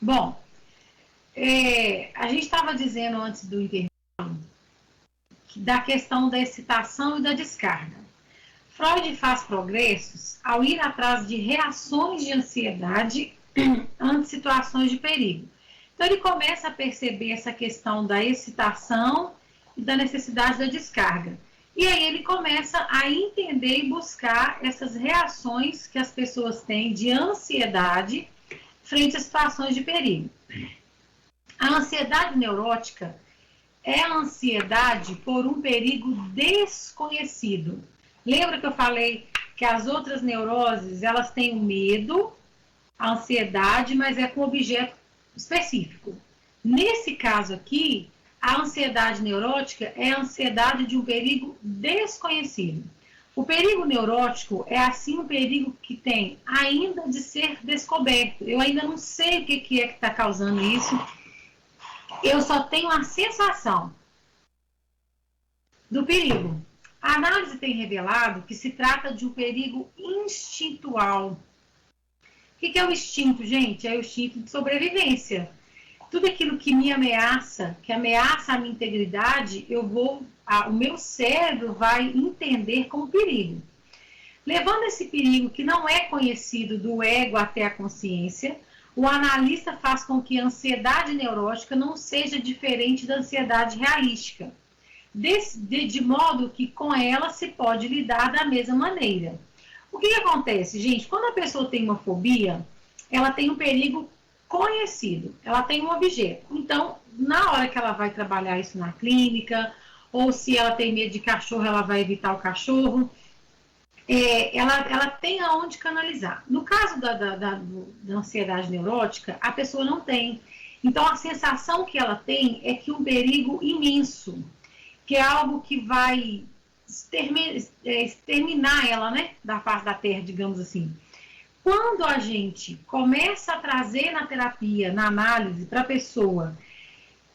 Bom, a gente estava dizendo antes do intervalo da questão da excitação e da descarga. Freud faz progressos ao ir atrás de reações de ansiedade ante situações de perigo. Então, ele começa a perceber essa questão da excitação e da necessidade da descarga. E aí ele começa a entender e buscar essas reações que as pessoas têm de ansiedade frente a situações de perigo. A ansiedade neurótica é a ansiedade por um perigo desconhecido. Lembra que eu falei que as outras neuroses, elas têm o medo, a ansiedade, mas é com objeto específico. Nesse caso aqui, a ansiedade neurótica é a ansiedade de um perigo desconhecido. O perigo neurótico é, assim, um perigo que tem ainda de ser descoberto. Eu ainda não sei o que é que está causando isso. Eu só tenho a sensação do perigo. A análise tem revelado que se trata de um perigo instintual. O que é o instinto, gente? É o instinto de sobrevivência. Tudo aquilo que me ameaça, que ameaça a minha integridade, o meu cérebro vai entender como perigo. Levando esse perigo que não é conhecido do ego até a consciência, o analista faz com que a ansiedade neurótica não seja diferente da ansiedade realística, de modo que com ela se pode lidar da mesma maneira. O que acontece, gente? Quando a pessoa tem uma fobia, ela tem um perigo conhecido, ela tem um objeto. Então, na hora que ela vai trabalhar isso na clínica, ou se ela tem medo de cachorro, ela vai evitar o cachorro, ela tem aonde canalizar. No caso da ansiedade neurótica, a pessoa não tem. Então, a sensação que ela tem é que um perigo imenso, que é algo que vai exterminar ela, né, da face da Terra, digamos assim. Quando a gente começa a trazer na terapia, na análise, para a pessoa,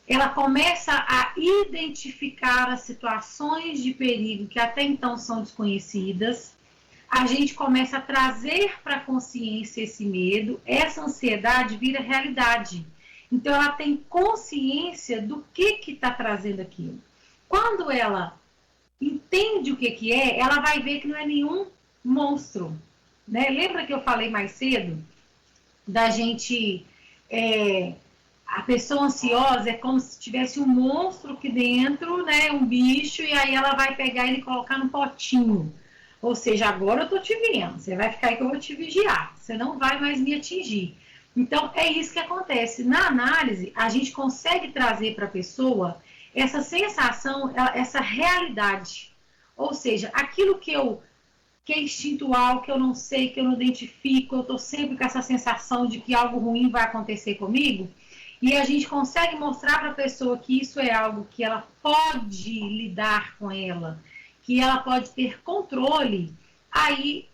ela começa a identificar as situações de perigo que até então são desconhecidas, a gente começa a trazer para a consciência esse medo, essa ansiedade vira realidade. Então, ela tem consciência do que está trazendo aquilo. Quando ela entende o que é, ela vai ver que não é nenhum monstro. Né? Lembra que eu falei mais cedo da gente... a pessoa ansiosa é como se tivesse um monstro aqui dentro, né? Um bicho, e aí ela vai pegar ele e colocar no potinho. Ou seja, agora eu tô te vendo, você vai ficar aí que eu vou te vigiar, você não vai mais me atingir. Então, é isso que acontece. Na análise, a gente consegue trazer para a pessoa essa sensação, essa realidade. Ou seja, aquilo que é instintual, que eu não sei, que eu não identifico, eu estou sempre com essa sensação de que algo ruim vai acontecer comigo, e a gente consegue mostrar para a pessoa que isso é algo que ela pode lidar com ela, que ela pode ter controle, aí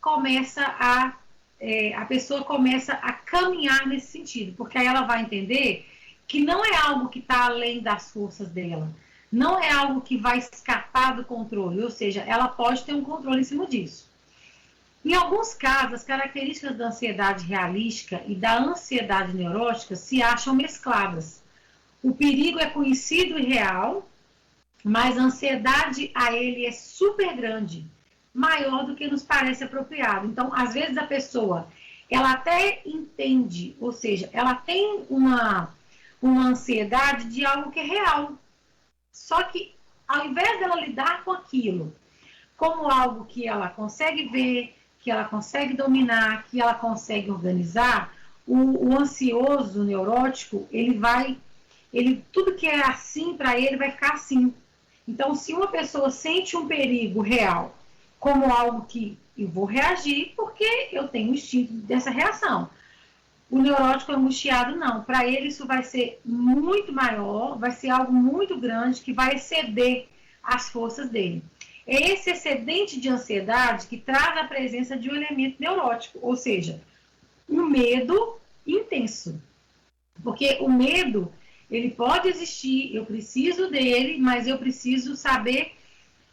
a pessoa começa a caminhar nesse sentido, porque aí ela vai entender que não é algo que está além das forças dela, não é algo que vai escapar do controle, ou seja, ela pode ter um controle em cima disso. Em alguns casos, as características da ansiedade realística e da ansiedade neurótica se acham mescladas. O perigo é conhecido e real, mas a ansiedade a ele é super grande, maior do que nos parece apropriado. Então, às vezes a pessoa, ela até entende, ou seja, ela tem uma ansiedade de algo que é real. Só que, ao invés dela lidar com aquilo como algo que ela consegue ver, que ela consegue dominar, que ela consegue organizar, o ansioso neurótico, tudo que é assim para ele vai ficar assim. Então, se uma pessoa sente um perigo real como algo que eu vou reagir porque eu tenho o instinto dessa reação. O neurótico angustiado, não. Para ele, isso vai ser muito maior, vai ser algo muito grande que vai exceder as forças dele. É esse excedente de ansiedade que traz a presença de um elemento neurótico, ou seja, um medo intenso. Porque o medo, ele pode existir, eu preciso dele, mas eu preciso saber,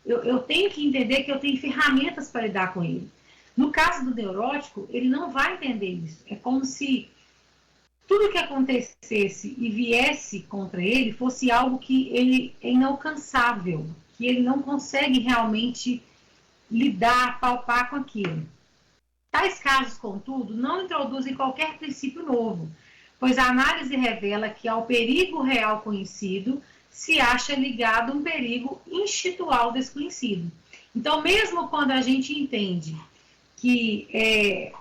eu tenho que entender que eu tenho ferramentas para lidar com ele. No caso do neurótico, ele não vai entender isso. É como se tudo que acontecesse e viesse contra ele fosse algo que ele é inalcançável, que ele não consegue realmente lidar, palpar com aquilo. Tais casos, contudo, não introduzem qualquer princípio novo, pois a análise revela que ao perigo real conhecido se acha ligado um perigo institucional desconhecido. Então, mesmo quando a gente entende que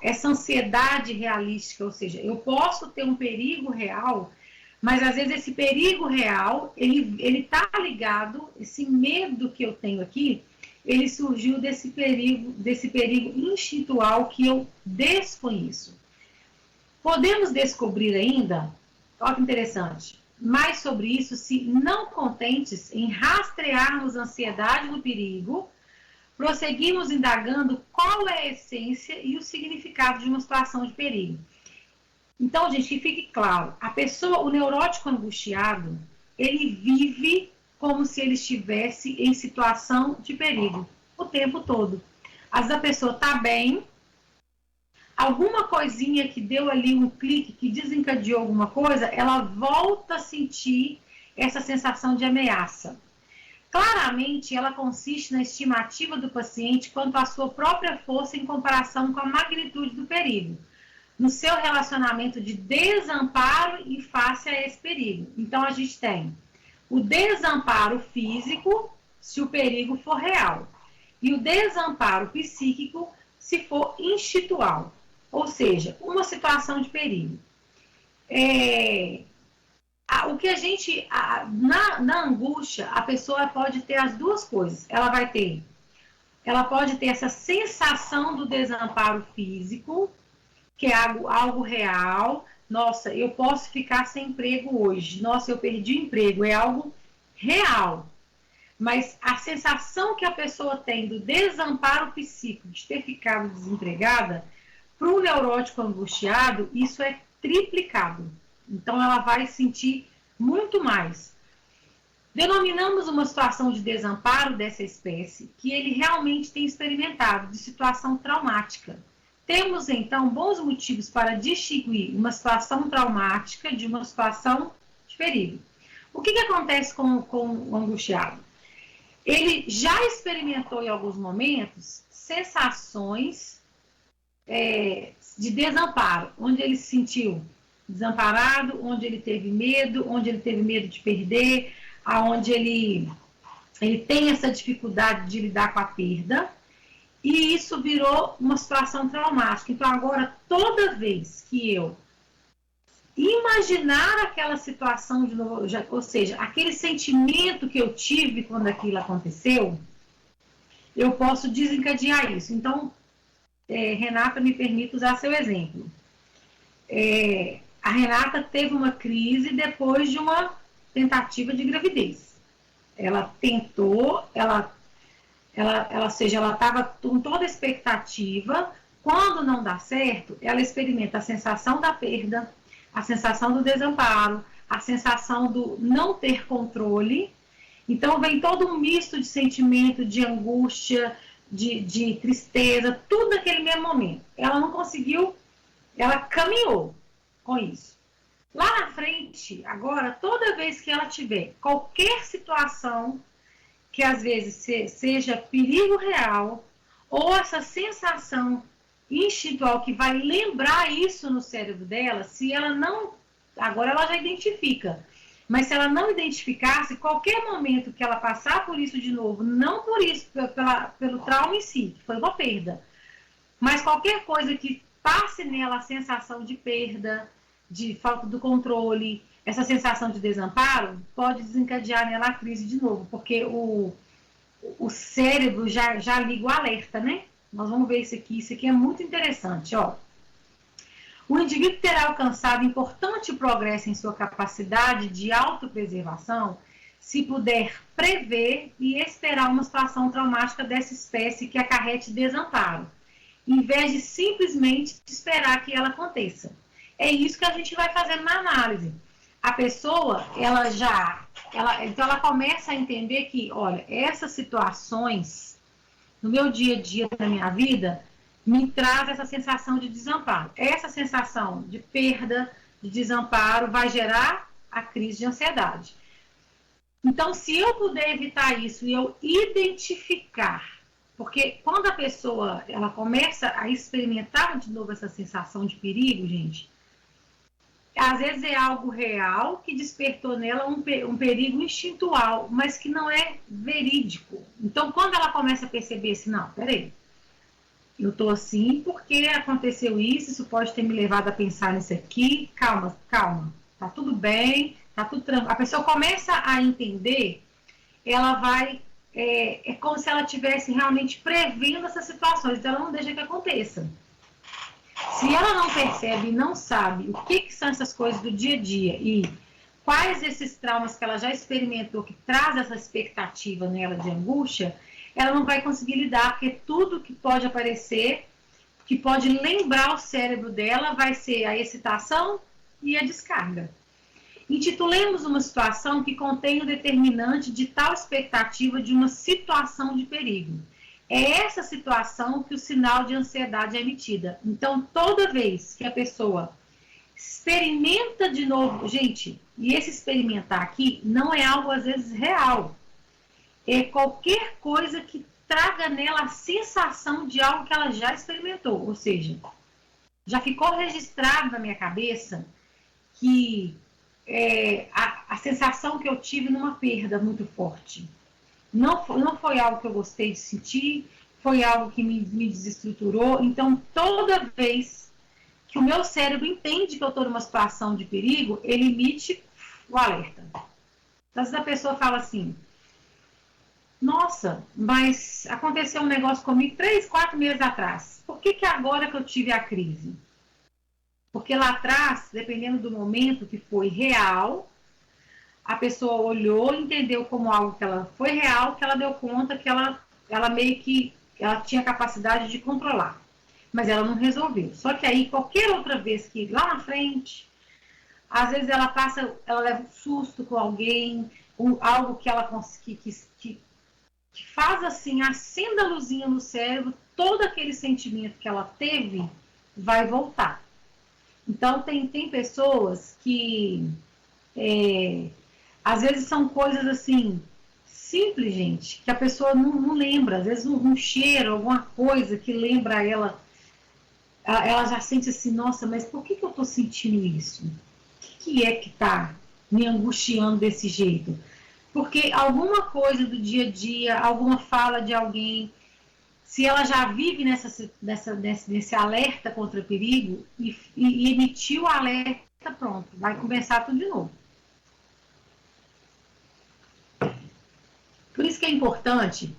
essa ansiedade realística, ou seja, eu posso ter um perigo real, mas às vezes esse perigo real, ele está ligado, esse medo que eu tenho aqui, ele surgiu desse perigo institucional que eu desconheço. Podemos descobrir ainda, olha que interessante, mais sobre isso se não contentes em rastrearmos a ansiedade do perigo, prosseguimos indagando qual é a essência e o significado de uma situação de perigo. Então, gente, que fique claro, a pessoa, o neurótico angustiado, ele vive como se ele estivesse em situação de perigo o tempo todo. Às vezes a pessoa está bem, alguma coisinha que deu ali um clique, que desencadeou alguma coisa, ela volta a sentir essa sensação de ameaça. Claramente, ela consiste na estimativa do paciente quanto à sua própria força em comparação com a magnitude do perigo, no seu relacionamento de desamparo e face a esse perigo. Então, a gente tem o desamparo físico, se o perigo for real, e o desamparo psíquico, se for institucional, ou seja, uma situação de perigo. O que a gente, na angústia, a pessoa pode ter as duas coisas. Ela pode ter essa sensação do desamparo físico, que é algo real. Nossa, eu posso ficar sem emprego hoje. Nossa, eu perdi o emprego. É algo real. Mas a sensação que a pessoa tem do desamparo psíquico, de ter ficado desempregada, para o neurótico angustiado, isso é triplicado. Então, ela vai sentir muito mais. Denominamos uma situação de desamparo dessa espécie que ele realmente tem experimentado, de situação traumática. Temos, então, bons motivos para distinguir uma situação traumática de uma situação de perigo. O que acontece com o angustiado? Ele já experimentou em alguns momentos sensações de desamparo, onde ele se sentiu desamparado, onde ele teve medo de perder, onde ele tem essa dificuldade de lidar com a perda, e isso virou uma situação traumática. Então, agora, toda vez que eu imaginar aquela situação de novo, ou seja, aquele sentimento que eu tive quando aquilo aconteceu, eu posso desencadear isso. Então, Renata, me permite usar seu exemplo. A Renata teve uma crise depois de uma tentativa de gravidez. Ela tentou, ela estava com toda a expectativa. Quando não dá certo, ela experimenta a sensação da perda, a sensação do desamparo, a sensação do não ter controle. Então, vem todo um misto de sentimento, de angústia, de tristeza, tudo naquele mesmo momento. Ela não conseguiu, ela caminhou com isso. Lá na frente, agora, toda vez que ela tiver qualquer situação que às vezes seja perigo real, ou essa sensação instintual que vai lembrar isso no cérebro dela, se ela não, agora ela já identifica, mas se ela não identificasse, qualquer momento que ela passar por isso de novo, não por isso, pelo trauma em si, que foi uma perda, mas qualquer coisa que passe nela a sensação de perda, de falta do controle, essa sensação de desamparo, pode desencadear nela a crise de novo, porque o cérebro já liga o alerta, né? Nós vamos ver isso aqui é muito interessante, ó. O indivíduo terá alcançado importante progresso em sua capacidade de autopreservação se puder prever e esperar uma situação traumática dessa espécie que acarrete desamparo, em vez de simplesmente esperar que ela aconteça. É isso que a gente vai fazendo na análise. A pessoa, então ela começa a entender que, olha, essas situações no meu dia a dia, na minha vida, me traz essa sensação de desamparo. Essa sensação de perda, de desamparo, vai gerar a crise de ansiedade. Então, se eu puder evitar isso e eu identificar, porque quando a pessoa ela começa a experimentar de novo essa sensação de perigo, gente, às vezes é algo real que despertou nela um perigo instintual, mas que não é verídico. Então, quando ela começa a perceber assim, não, peraí, eu tô assim porque aconteceu isso pode ter me levado a pensar nisso aqui, calma, calma, tá tudo bem, tá tudo tranquilo. A pessoa começa a entender, ela vai, é como se ela estivesse realmente prevendo essas situações, então ela não deixa que aconteça. Se ela não percebe e não sabe o que são essas coisas do dia a dia e quais esses traumas que ela já experimentou que traz essa expectativa nela de angústia, ela não vai conseguir lidar, porque tudo que pode aparecer, que pode lembrar o cérebro dela, vai ser a excitação e a descarga. Intitulemos uma situação que contém o determinante de tal expectativa de uma situação de perigo. É essa situação que o sinal de ansiedade é emitida. Então, toda vez que a pessoa experimenta de novo, gente, e esse experimentar aqui não é algo às vezes real. É qualquer coisa que traga nela a sensação de algo que ela já experimentou. Ou seja, já ficou registrado na minha cabeça que a sensação que eu tive numa perda muito forte. Não foi algo que eu gostei de sentir, foi algo que me desestruturou. Então, toda vez que o meu cérebro entende que eu estou numa situação de perigo, ele emite o alerta. Então, às vezes a pessoa fala assim, nossa, mas aconteceu um negócio comigo 3, 4 meses atrás. Por que agora que eu tive a crise? Porque lá atrás, dependendo do momento que foi real, a pessoa olhou, entendeu como algo que ela foi real, que ela deu conta que ela meio que ela tinha capacidade de controlar. Mas ela não resolveu. Só que aí, qualquer outra vez que lá na frente, às vezes ela leva um susto com alguém, algo que ela que faz assim, acenda a luzinha no cérebro, todo aquele sentimento que ela teve vai voltar. Então, tem pessoas que às vezes são coisas assim, simples, gente, que a pessoa não lembra. Às vezes um cheiro, alguma coisa que lembra ela já sente assim, nossa, mas por que eu estou sentindo isso? O que é que está me angustiando desse jeito? Porque alguma coisa do dia a dia, alguma fala de alguém, se ela já vive nesse alerta contra o perigo e emitiu o alerta, pronto, vai começar tudo de novo. Por isso que é importante,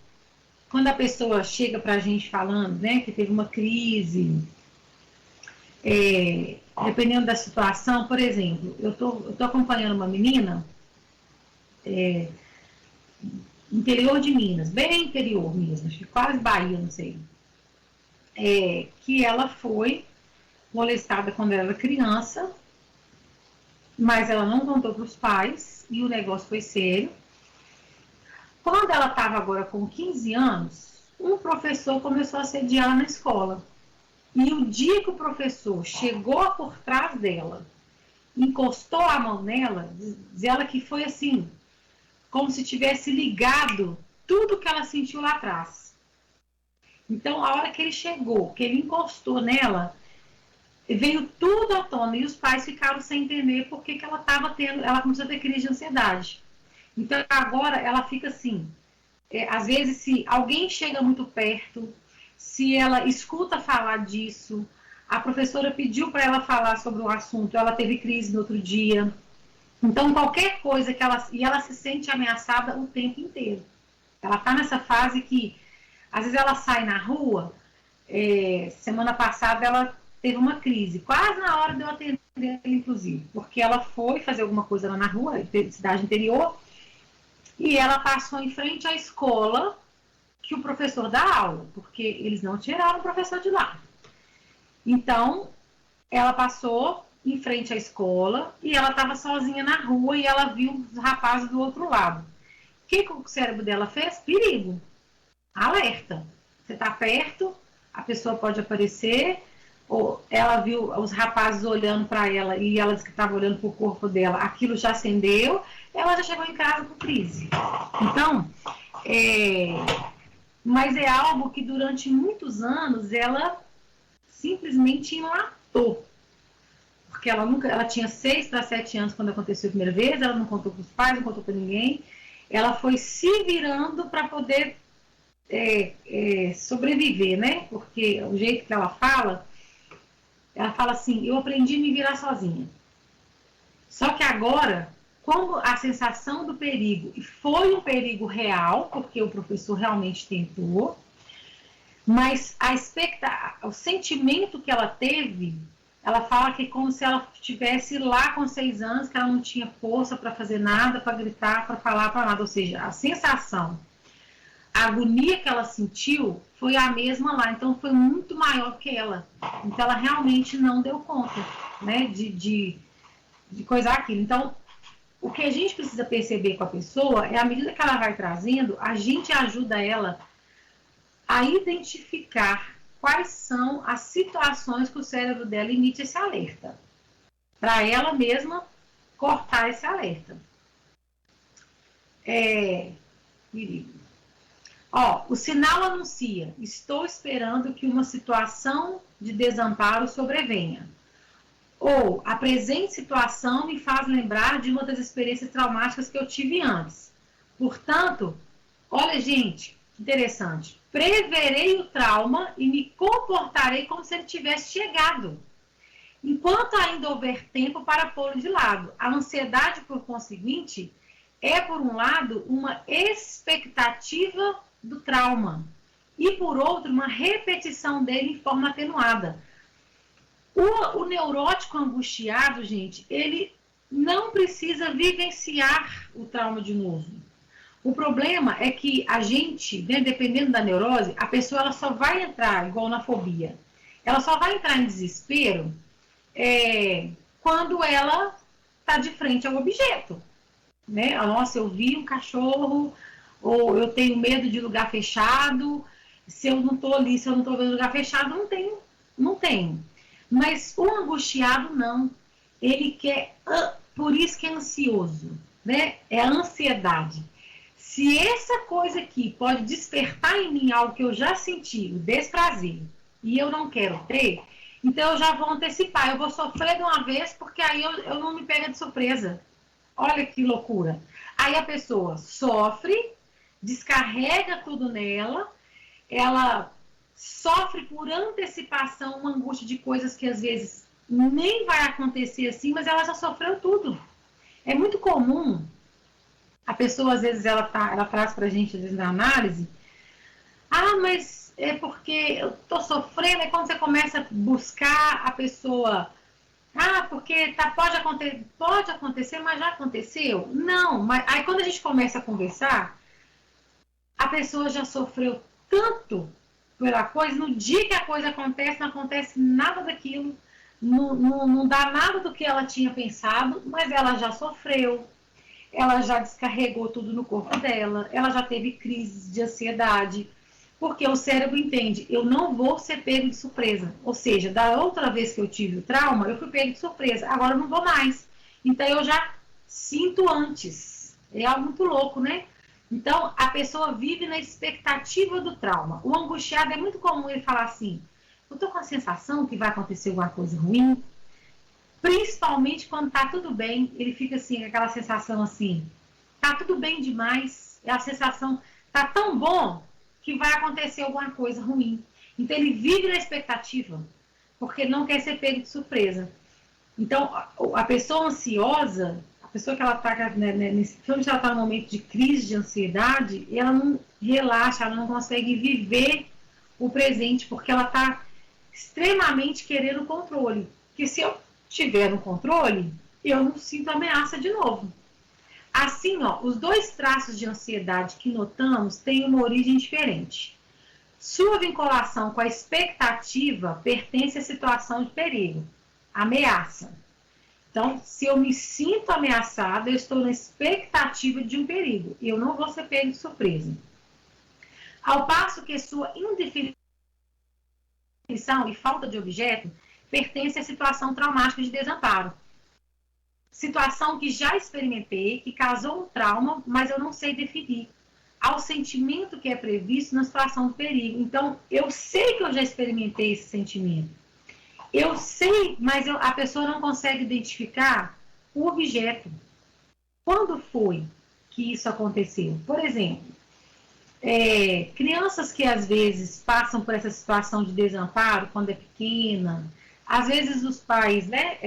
quando a pessoa chega para a gente falando, né, que teve uma crise, dependendo da situação, por exemplo, eu tô acompanhando uma menina, interior de Minas, bem interior mesmo, acho que quase Bahia, não sei, que ela foi molestada quando ela era criança, mas ela não contou para os pais e o negócio foi sério. Quando ela estava agora com 15 anos, um professor começou a assediar ela na escola. E o dia que o professor chegou por trás dela, encostou a mão nela, diz ela que foi assim, como se tivesse ligado tudo que ela sentiu lá atrás. Então, a hora que ele chegou, que ele encostou nela, veio tudo à tona e os pais ficaram sem entender por que ela estava tendo, ela começou a ter crise de ansiedade. Então, agora ela fica assim, às vezes se alguém chega muito perto, se ela escuta falar disso, a professora pediu para ela falar sobre o assunto, ela teve crise no outro dia. Então, qualquer coisa que ela se sente ameaçada o tempo inteiro. Ela está nessa fase que, às vezes ela sai na rua, semana passada ela teve uma crise, quase na hora de eu atender ela, inclusive, porque ela foi fazer alguma coisa lá na rua, cidade interior, e ela passou em frente à escola que o professor dá aula, porque eles não tiraram o professor de lá. Então, ela passou em frente à escola e ela estava sozinha na rua e ela viu os rapazes do outro lado. O que o cérebro dela fez? Perigo. Alerta. Você está perto, a pessoa pode aparecer, ou ela viu os rapazes olhando para ela e ela disse que estava olhando para o corpo dela, aquilo já acendeu, ela já chegou em casa com crise. Então, mas é algo que durante muitos anos ela simplesmente enlatou. Porque ela tinha 6 para 7 anos quando aconteceu a primeira vez, ela não contou para os pais, não contou para ninguém. Ela foi se virando para poder sobreviver, né? Porque o jeito que ela fala assim, eu aprendi a me virar sozinha. Só que agora, como a sensação do perigo, e foi um perigo real, porque o professor realmente tentou, mas o sentimento que ela teve, ela fala que é como se ela estivesse lá com 6 anos, que ela não tinha força para fazer nada, para gritar, para falar, para nada. Ou seja, a sensação, a agonia que ela sentiu foi a mesma lá, então foi muito maior que ela. Então ela realmente não deu conta, né, de coisar aquilo. Então, o que a gente precisa perceber com a pessoa é, à medida que ela vai trazendo, a gente ajuda ela a identificar quais são as situações que o cérebro dela emite esse alerta, para ela mesma cortar esse alerta. O sinal anuncia: estou esperando que uma situação de desamparo sobrevenha. Ou, a presente situação me faz lembrar de uma das experiências traumáticas que eu tive antes. Portanto, olha, gente, interessante. Preverei o trauma e me comportarei como se ele tivesse chegado, enquanto ainda houver tempo para pô-lo de lado. A ansiedade, por conseguinte, é, por um lado, uma expectativa do trauma e, por outro, uma repetição dele em forma atenuada. O neurótico angustiado, gente, ele não precisa vivenciar o trauma de novo. O problema é que a gente, né, dependendo da neurose, a pessoa ela só vai entrar, igual na fobia, ela só vai entrar em desespero quando ela está de frente ao objeto. Né? Nossa, eu vi um cachorro, ou eu tenho medo de lugar fechado, se eu não estou ali, se eu não estou vendo lugar fechado, não tenho. Mas o angustiado não. Ele quer, por isso que é ansioso, né? É a ansiedade. Se essa coisa aqui pode despertar em mim algo que eu já senti, o desprazer, e eu não quero ter, então eu já vou antecipar, eu vou sofrer de uma vez, porque aí eu não me pego de surpresa. Olha que loucura. Aí a pessoa sofre, descarrega tudo nela, ela sofre por antecipação uma angústia de coisas que às vezes nem vai acontecer assim, mas ela já sofreu tudo. É muito comum, a pessoa às vezes ela traz pra gente às vezes na análise, mas é porque eu tô sofrendo, e quando você começa a buscar a pessoa, porque pode acontecer, mas já aconteceu? Não, mas aí quando a gente começa a conversar, a pessoa já sofreu tanto pela coisa, no dia que a coisa acontece, não acontece nada daquilo, não dá nada do que ela tinha pensado, mas ela já sofreu, ela já descarregou tudo no corpo dela, ela já teve crises de ansiedade, porque o cérebro entende, eu não vou ser pego de surpresa. Ou seja, da outra vez que eu tive o trauma, eu fui pego de surpresa, agora eu não vou mais. Então eu já sinto antes. É algo muito louco, né? Então a pessoa vive na expectativa do trauma. O angustiado é muito comum ele falar assim, eu tô com a sensação que vai acontecer alguma coisa ruim, principalmente quando tá tudo bem, ele fica assim, aquela sensação assim, tá tudo bem demais, é a sensação, tá tão bom que vai acontecer alguma coisa ruim. Então ele vive na expectativa, porque não quer ser pego de surpresa. Então a pessoa ansiosa, a pessoa que ela está, quando ela está num momento de crise de ansiedade, ela não relaxa, ela não consegue viver o presente, porque ela está extremamente querendo controle. Porque se eu tiver no controle, eu não sinto ameaça de novo. Assim, os dois traços de ansiedade que notamos têm uma origem diferente. Sua vinculação com a expectativa pertence à situação de perigo, ameaça. Então, se eu me sinto ameaçada, eu estou na expectativa de um perigo e eu não vou ser pego de surpresa. Ao passo que sua indefinição desinibição e falta de objeto pertence à situação traumática de desamparo. Situação que já experimentei, que causou um trauma, mas eu não sei definir. Ao sentimento que é previsto na situação do perigo. Então, eu sei que eu já experimentei esse sentimento. Eu sei, mas a pessoa não consegue identificar o objeto. Quando foi que isso aconteceu? Por exemplo, crianças que às vezes passam por essa situação de desamparo quando é pequena, às vezes os pais, né,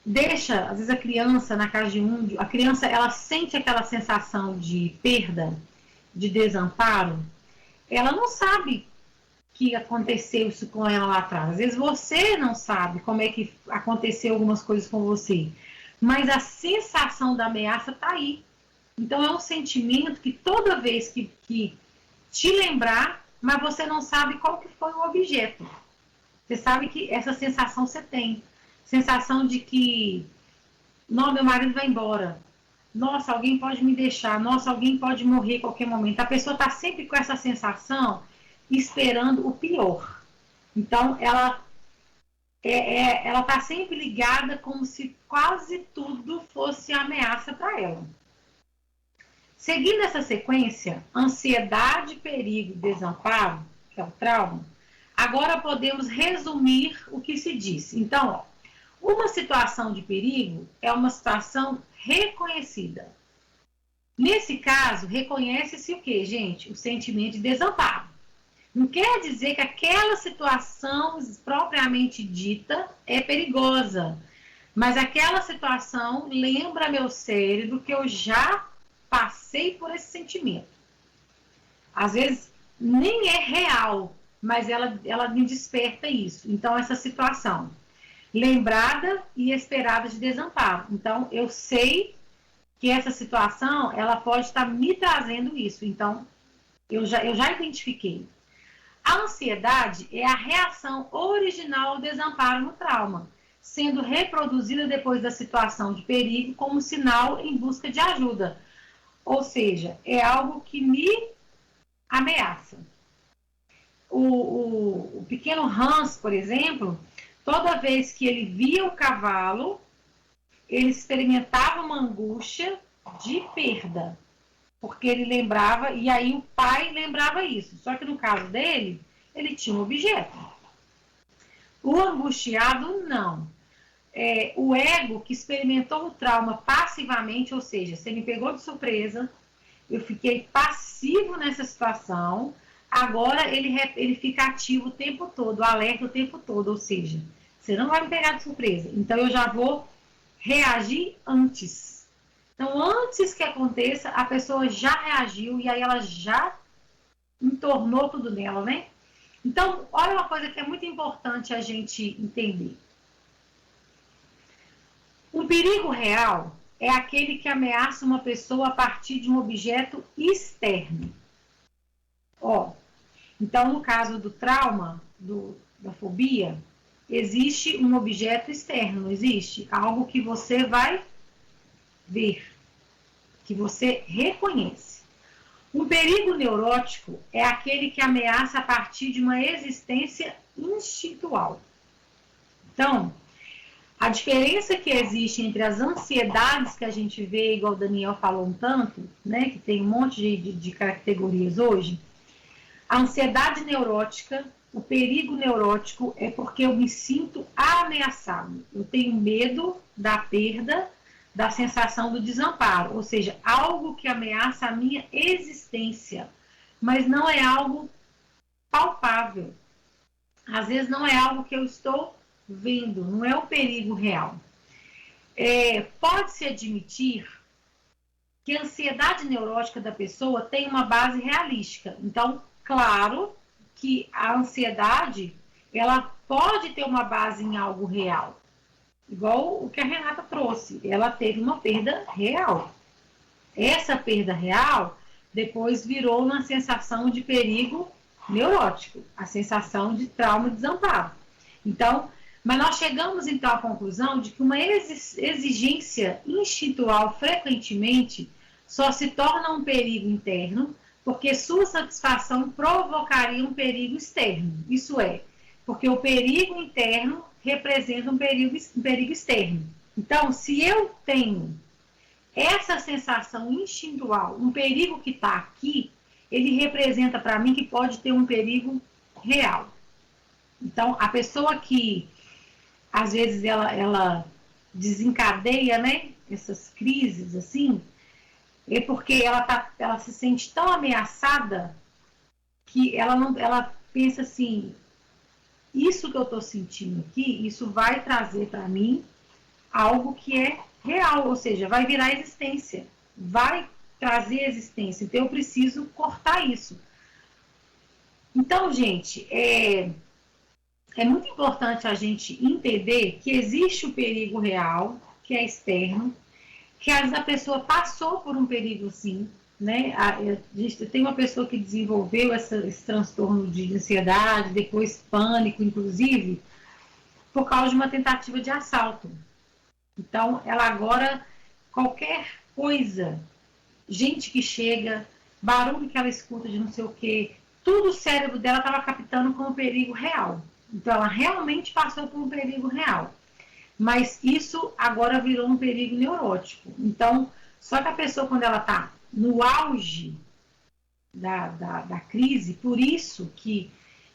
deixa, às vezes a criança na casa de a criança ela sente aquela sensação de perda, de desamparo, ela não sabe que aconteceu isso com ela lá atrás. Às vezes você não sabe como é que aconteceu algumas coisas com você, mas a sensação da ameaça está aí. Então é um sentimento que toda vez que te lembrar, mas você não sabe qual que foi o objeto. Você sabe que essa sensação você tem. Sensação de que, não, meu marido vai embora. Nossa, alguém pode me deixar. Nossa, alguém pode morrer a qualquer momento. A pessoa está sempre com essa sensação, esperando o pior. Então, ela está sempre ligada como se quase tudo fosse ameaça para ela. Seguindo essa sequência, ansiedade, perigo, desamparo, que é o trauma, agora podemos resumir o que se disse. Então, ó, uma situação de perigo é uma situação reconhecida. Nesse caso, reconhece-se o quê, gente? O sentimento de desamparo. Não quer dizer que aquela situação propriamente dita é perigosa, mas aquela situação lembra meu cérebro que eu já passei por esse sentimento. Às vezes nem é real, mas ela me desperta isso. Então, essa situação lembrada e esperada de desamparo. Então, eu sei que essa situação, ela pode estar me trazendo isso. Então, eu já identifiquei. A ansiedade é a reação original ao desamparo no trauma, sendo reproduzida depois da situação de perigo como sinal em busca de ajuda. Ou seja, é algo que me ameaça. O pequeno Hans, por exemplo, toda vez que ele via o cavalo, ele experimentava uma angústia de perda, porque ele lembrava, e aí o pai lembrava isso. Só que no caso dele, ele tinha um objeto. O angustiado, não. O ego que experimentou o trauma passivamente, ou seja, você me pegou de surpresa, eu fiquei passivo nessa situação, agora ele fica ativo o tempo todo, alerta o tempo todo, ou seja, você não vai me pegar de surpresa. Então, eu já vou reagir antes. Então, antes que aconteça, a pessoa já reagiu e aí ela já entornou tudo nela, né? Então, olha uma coisa que é muito importante a gente entender. O perigo real é aquele que ameaça uma pessoa a partir de um objeto externo. Então, no caso do trauma, da fobia, existe um objeto externo, não existe? Algo que você vai ver, que você reconhece. Um perigo neurótico é aquele que ameaça a partir de uma existência instintual. Então, a diferença que existe entre as ansiedades que a gente vê, igual o Daniel falou um tanto, né, que tem um monte de categorias hoje, a ansiedade neurótica, o perigo neurótico é porque eu me sinto ameaçado. Eu tenho medo da perda, da sensação do desamparo, ou seja, algo que ameaça a minha existência, mas não é algo palpável. Às vezes não é algo que eu estou vendo, não é o perigo real. Pode-se admitir que a ansiedade neurótica da pessoa tem uma base realística. Então, claro que a ansiedade, ela pode ter uma base em algo real. Igual o que a Renata trouxe, ela teve uma perda real. Essa perda real depois virou uma sensação de perigo neurótico, a sensação de trauma e desamparo. Então, mas nós chegamos então à conclusão de que uma exigência instintual frequentemente só se torna um perigo interno porque sua satisfação provocaria um perigo externo. Isso é, porque o perigo interno representa um perigo externo. Então, se eu tenho essa sensação instintual, um perigo que está aqui, ele representa para mim que pode ter um perigo real. Então, a pessoa que, às vezes, ela desencadeia, né, essas crises, assim, é porque ela se sente tão ameaçada que ela pensa assim, isso que eu estou sentindo aqui, isso vai trazer para mim algo que é real, ou seja, vai virar existência, vai trazer existência, então eu preciso cortar isso. Então, gente, é muito importante a gente entender que existe o perigo real, que é externo, que às vezes a pessoa passou por um perigo sim, né? Tem uma pessoa que desenvolveu esse transtorno de ansiedade, depois pânico, inclusive, por causa de uma tentativa de assalto. Então, ela agora, qualquer coisa, gente que chega, barulho que ela escuta de não sei o quê, tudo o cérebro dela estava captando como perigo real. Então, ela realmente passou por um perigo real. Mas isso agora virou um perigo neurótico. Então, só que a pessoa, quando ela está no auge da crise, por isso que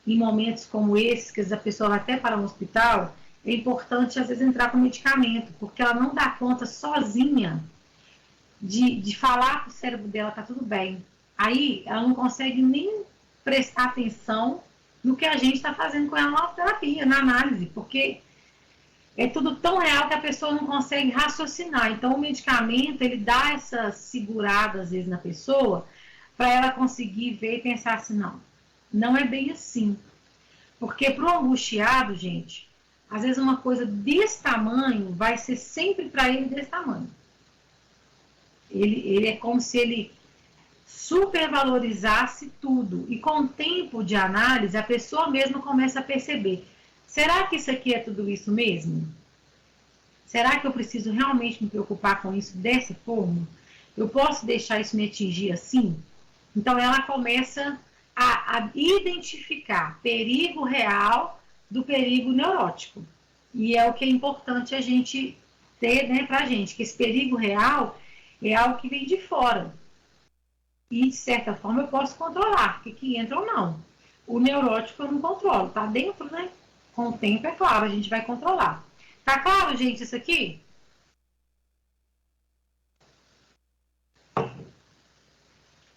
em momentos como esse, que a pessoa vai até para um hospital, é importante, às vezes, entrar com medicamento, porque ela não dá conta sozinha de falar para o cérebro dela, tá tudo bem. Aí, ela não consegue nem prestar atenção no que a gente está fazendo com ela na terapia, na análise, porque é tudo tão real que a pessoa não consegue raciocinar. Então, o medicamento, ele dá essa segurada, às vezes, na pessoa, para ela conseguir ver e pensar assim, não é bem assim. Porque para o angustiado, gente, às vezes uma coisa desse tamanho vai ser sempre para ele desse tamanho. Ele é como se ele supervalorizasse tudo. E com o tempo de análise, a pessoa mesma começa a perceber, será que isso aqui é tudo isso mesmo? Será que eu preciso realmente me preocupar com isso dessa forma? Eu posso deixar isso me atingir assim? Então ela começa a identificar perigo real do perigo neurótico. E é o que é importante a gente ter, né, pra gente, que esse perigo real é algo que vem de fora. E, de certa forma, eu posso controlar o que entra ou não. O neurótico eu não controlo, tá dentro, né? Com o tempo, é claro, a gente vai controlar. Tá claro, gente, isso aqui?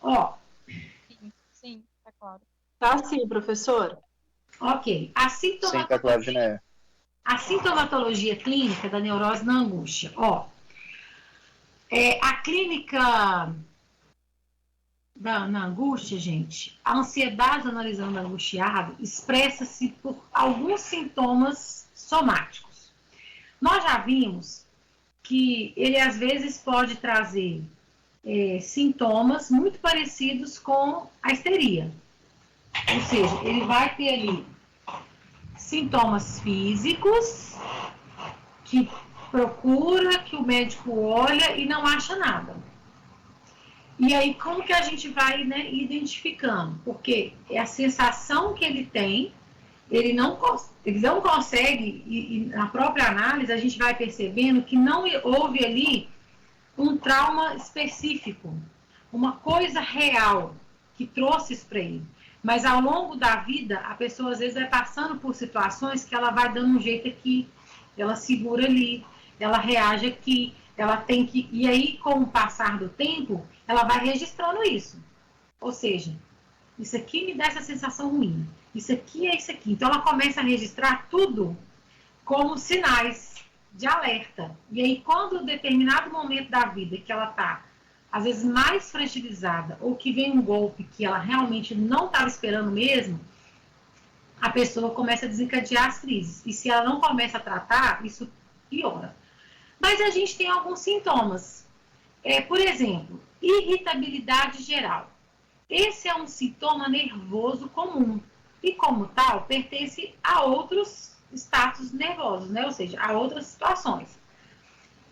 Ó. Sim, tá claro. Tá sim, professor. Ok. Sim, tá claro, Ginéia. A sintomatologia clínica da neurose na angústia. Ó, a clínica na angústia, gente, a ansiedade analisando angustiado expressa-se por alguns sintomas somáticos. Nós já vimos que ele às vezes pode trazer sintomas muito parecidos com a histeria. Ou seja, ele vai ter ali sintomas físicos que procura, que o médico olha e não acha nada. E aí, como que a gente vai, né, identificando? Porque é a sensação que ele tem, ele não consegue, e na própria análise a gente vai percebendo que não houve ali um trauma específico, uma coisa real que trouxe isso para ele. Mas ao longo da vida, a pessoa às vezes vai passando por situações que ela vai dando um jeito aqui, ela segura ali, ela reage aqui, ela tem que... E aí, com o passar do tempo, ela vai registrando isso. Ou seja, isso aqui me dá essa sensação ruim, isso aqui é isso aqui. Então, ela começa a registrar tudo como sinais de alerta. E aí, quando determinado momento da vida que ela está, às vezes, mais fragilizada, ou que vem um golpe que ela realmente não estava esperando mesmo, a pessoa começa a desencadear as crises. E se ela não começa a tratar, isso piora. Mas a gente tem alguns sintomas. Por exemplo, irritabilidade geral. Esse é um sintoma nervoso comum. E, como tal, pertence a outros status nervosos, né? Ou seja, a outras situações.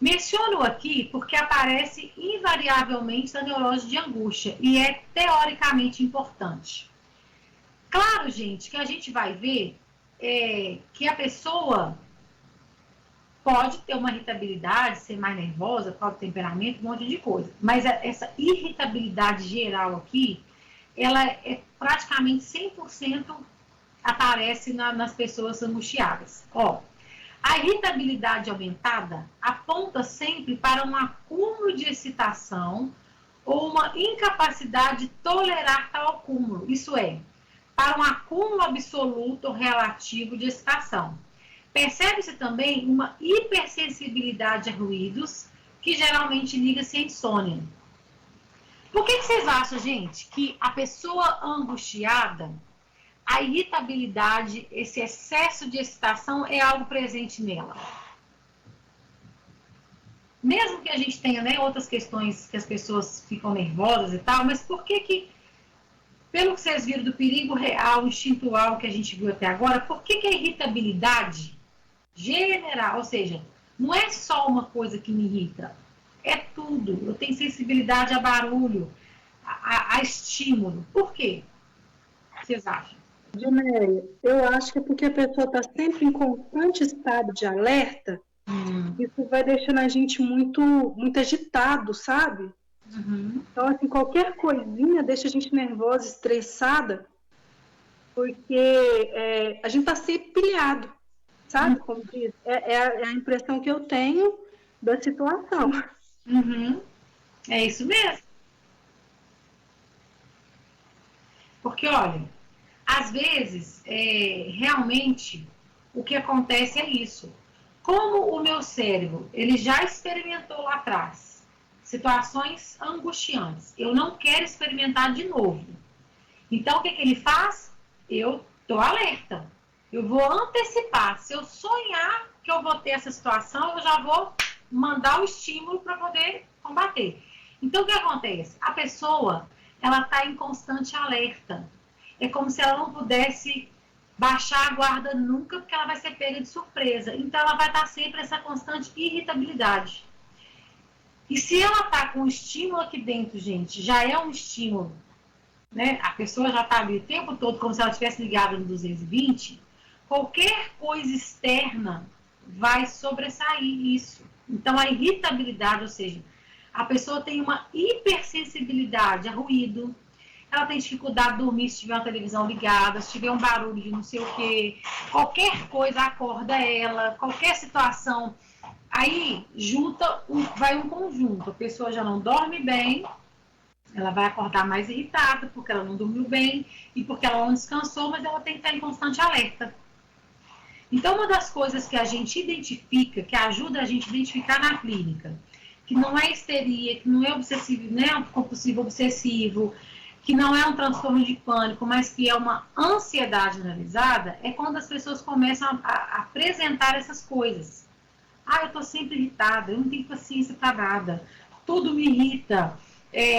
Menciono aqui porque aparece invariavelmente na neurose de angústia e é teoricamente importante. Claro, gente, que a gente vai ver que a pessoa pode ter uma irritabilidade, ser mais nervosa, por causa do temperamento, um monte de coisa. Mas essa irritabilidade geral aqui, ela é praticamente 100% aparece nas pessoas angustiadas. Ó, a irritabilidade aumentada aponta sempre para um acúmulo de excitação ou uma incapacidade de tolerar tal acúmulo. Isso é, para um acúmulo absoluto ou relativo de excitação. Percebe-se também uma hipersensibilidade a ruídos, que geralmente liga-se à insônia. Por que vocês acham, gente, que a pessoa angustiada, a irritabilidade, esse excesso de excitação é algo presente nela? Mesmo que a gente tenha, né, outras questões que as pessoas ficam nervosas e tal, mas por que, pelo que vocês viram do perigo real, instintual que a gente viu até agora, por que a irritabilidade general, ou seja, não é só uma coisa que me irrita, é tudo. Eu tenho sensibilidade a barulho, a estímulo. Por quê? Vocês acham? Dinéia, eu acho que é porque a pessoa está sempre em constante estado de alerta, isso vai deixando a gente muito agitado, sabe? Então, assim, qualquer coisinha deixa a gente nervosa, estressada, porque a gente está sempre pilhado, sabe? Como diz? É a impressão que eu tenho da situação. É isso mesmo. Porque, olha, às vezes, realmente, o que acontece é isso. Como o meu cérebro, ele já experimentou lá atrás situações angustiantes, eu não quero experimentar de novo. Então, o que ele faz? Eu estou alerta. Eu vou antecipar. Se eu sonhar que eu vou ter essa situação, eu já vou mandar o estímulo para poder combater. Então, o que acontece? A pessoa, ela está em constante alerta. É como se ela não pudesse baixar a guarda nunca, porque ela vai ser pega de surpresa. Então, ela vai estar sempre nessa constante irritabilidade. E se ela está com um estímulo aqui dentro, gente, já é um estímulo, né? A pessoa já está ali o tempo todo, como se ela estivesse ligada no 220, qualquer coisa externa vai sobressair isso. Então, a irritabilidade, ou seja, a pessoa tem uma hipersensibilidade a ruído, ela tem dificuldade de dormir se tiver uma televisão ligada, se tiver um barulho de não sei o quê, qualquer coisa acorda ela, qualquer situação. Aí, vai um conjunto, a pessoa já não dorme bem, ela vai acordar mais irritada, porque ela não dormiu bem e porque ela não descansou, mas ela tem que estar em constante alerta. Então, uma das coisas que a gente identifica, que ajuda a gente a identificar na clínica, que não é histeria, que não é obsessivo, não é um compulsivo obsessivo, que não é um transtorno de pânico, mas que é uma ansiedade generalizada, é quando as pessoas começam a apresentar essas coisas. Eu estou sempre irritada, eu não tenho paciência para nada, tudo me irrita.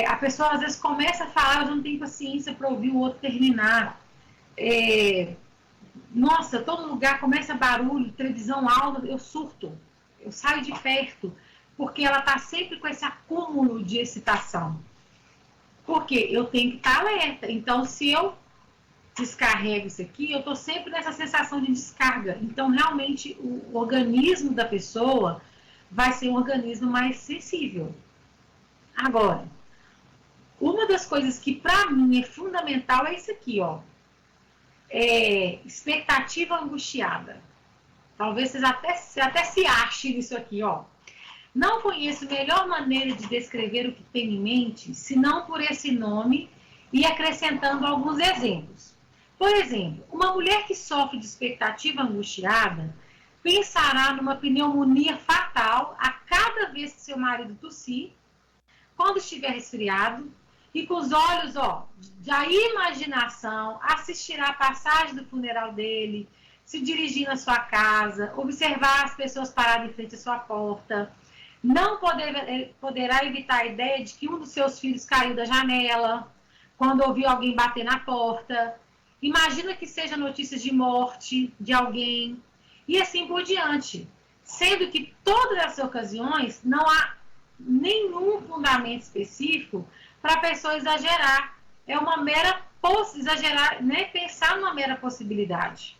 A pessoa às vezes começa a falar, eu não tenho paciência para ouvir o outro terminar. Nossa, todo lugar começa barulho, televisão alta, eu surto, eu saio de perto, porque ela está sempre com esse acúmulo de excitação. Porque eu tenho que estar alerta. Então, se eu descarrego isso aqui, eu estou sempre nessa sensação de descarga. Então, realmente, o organismo da pessoa vai ser um organismo mais sensível. Agora, uma das coisas que para mim é fundamental é isso aqui, ó. Expectativa angustiada. Talvez vocês até se achem nisso aqui, ó. Não conheço melhor maneira de descrever o que tem em mente, senão por esse nome e acrescentando alguns exemplos. Por exemplo, uma mulher que sofre de expectativa angustiada pensará numa pneumonia fatal a cada vez que seu marido tossir, quando estiver resfriado, e com os olhos da imaginação, assistirá a passagem do funeral dele, se dirigir na sua casa, observar as pessoas paradas em frente à sua porta. Não poderá evitar a ideia de que um dos seus filhos caiu da janela, quando ouviu alguém bater na porta. Imagina que seja notícias de morte de alguém, e assim por diante. Sendo que todas as ocasiões não há nenhum fundamento específico para a pessoa exagerar. É uma mera exagerar, né? Pensar numa mera possibilidade.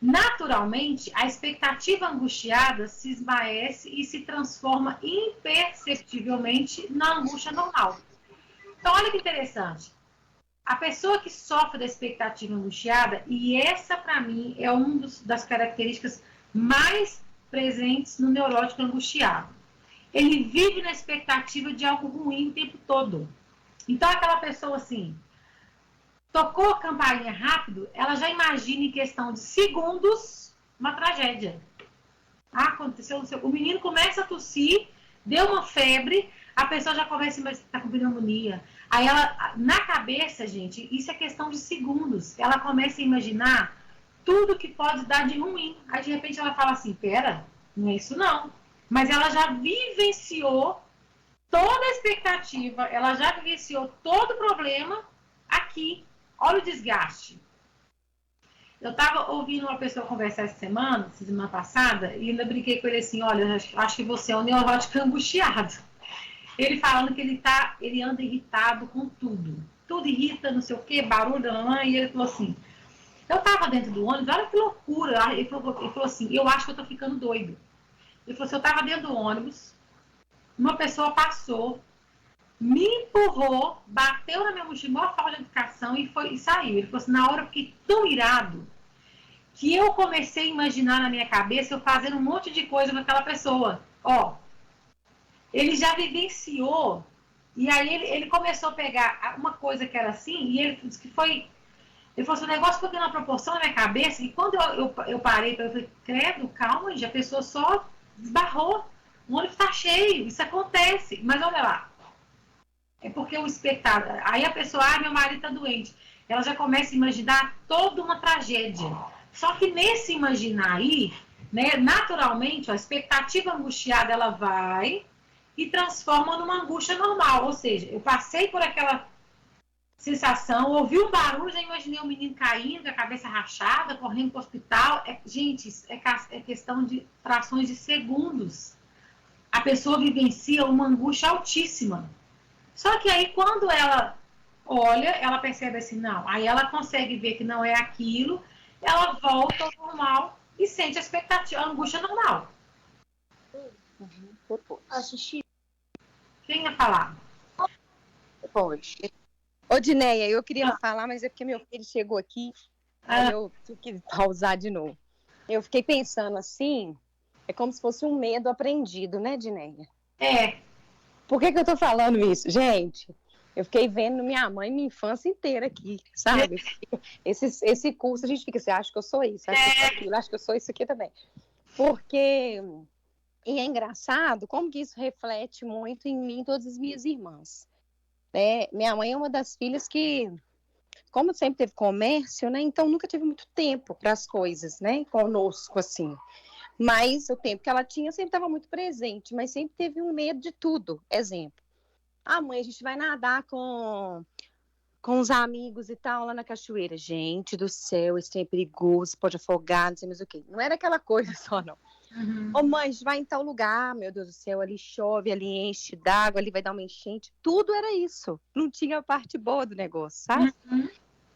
Naturalmente, a expectativa angustiada se esmaece e se transforma imperceptivelmente na angústia normal. Então, olha que interessante. A pessoa que sofre da expectativa angustiada, e essa, para mim, é uma das características mais presentes no neurótico angustiado. Ele vive na expectativa de algo ruim o tempo todo. Então, aquela pessoa assim, tocou a campainha rápido, ela já imagina em questão de segundos uma tragédia. Ah, aconteceu, o menino começa a tossir, deu uma febre, a pessoa já começa a imaginar que está com pneumonia. Aí ela, na cabeça, gente, isso é questão de segundos. Ela começa a imaginar tudo que pode dar de ruim. Aí, de repente, ela fala assim, pera, não é isso não. Mas ela já vivenciou toda a expectativa, ela já vivenciou todo o problema aqui. Olha o desgaste. Eu estava ouvindo uma pessoa conversar essa semana passada, e ainda brinquei com ele assim, olha, eu acho que você é um neurótico angustiado. Ele falando que ele anda irritado com tudo. Tudo irrita, não sei o quê, barulho, e ele falou assim, eu estava dentro do ônibus, olha que loucura. Ele falou assim, eu acho que eu estou ficando doido. Ele falou assim, eu estava dentro do ônibus, uma pessoa passou, me empurrou, bateu na minha mochila, maior falta de educação e saiu. Ele falou assim, na hora eu fiquei tão irado que eu comecei a imaginar na minha cabeça eu fazendo um monte de coisa com aquela pessoa. Ó, ele já vivenciou, e aí ele começou a pegar uma coisa que era assim, e ele disse que foi... Ele falou assim, o negócio foi tendo uma proporção na minha cabeça, e quando eu parei, eu falei, credo, calma, gente, a pessoa só esbarrou, o ônibus está cheio, isso acontece. Mas olha lá, é porque o espectador... Aí a pessoa, meu marido está doente. Ela já começa a imaginar toda uma tragédia. Só que nesse imaginar aí, né, naturalmente, a expectativa angustiada, ela vai e transforma numa angústia normal. Ou seja, eu passei por aquela sensação, ouvi um barulho, já imaginei o menino caindo, com a cabeça rachada, correndo para o hospital. Gente, é questão de frações de segundos. A pessoa vivencia uma angústia altíssima. Só que aí, quando ela olha, ela percebe assim, não. Aí ela consegue ver que não é aquilo, ela volta ao normal e sente a expectativa, a angústia normal. Assistir. Quem ia falar? Pode. Ô, Dineia, eu queria falar, mas é porque meu filho chegou aqui, aí eu tive que pausar de novo. Eu fiquei pensando assim, é como se fosse um medo aprendido, né, Dineia? É. Por que eu tô falando isso? Gente, eu fiquei vendo minha mãe minha infância inteira aqui, sabe? Esse curso a gente fica assim, acho que eu sou isso, acho que eu sou aquilo, acho que eu sou isso aqui também. Porque, e é engraçado, como que isso reflete muito em mim e todas as minhas irmãs. Minha mãe é uma das filhas que, como sempre teve comércio, né? Então nunca teve muito tempo para as coisas, né? Conosco, assim. Mas o tempo que ela tinha sempre estava muito presente, mas sempre teve um medo de tudo. Exemplo, mãe, a gente vai nadar com os amigos e tal lá na cachoeira. Gente do céu, isso é perigoso, pode afogar, não sei mais o quê. Não era aquela coisa só, não. Ô, mãe, a gente vai em tal lugar, meu Deus do céu, ali chove, ali enche d'água, ali vai dar uma enchente. Tudo era isso. Não tinha a parte boa do negócio, sabe?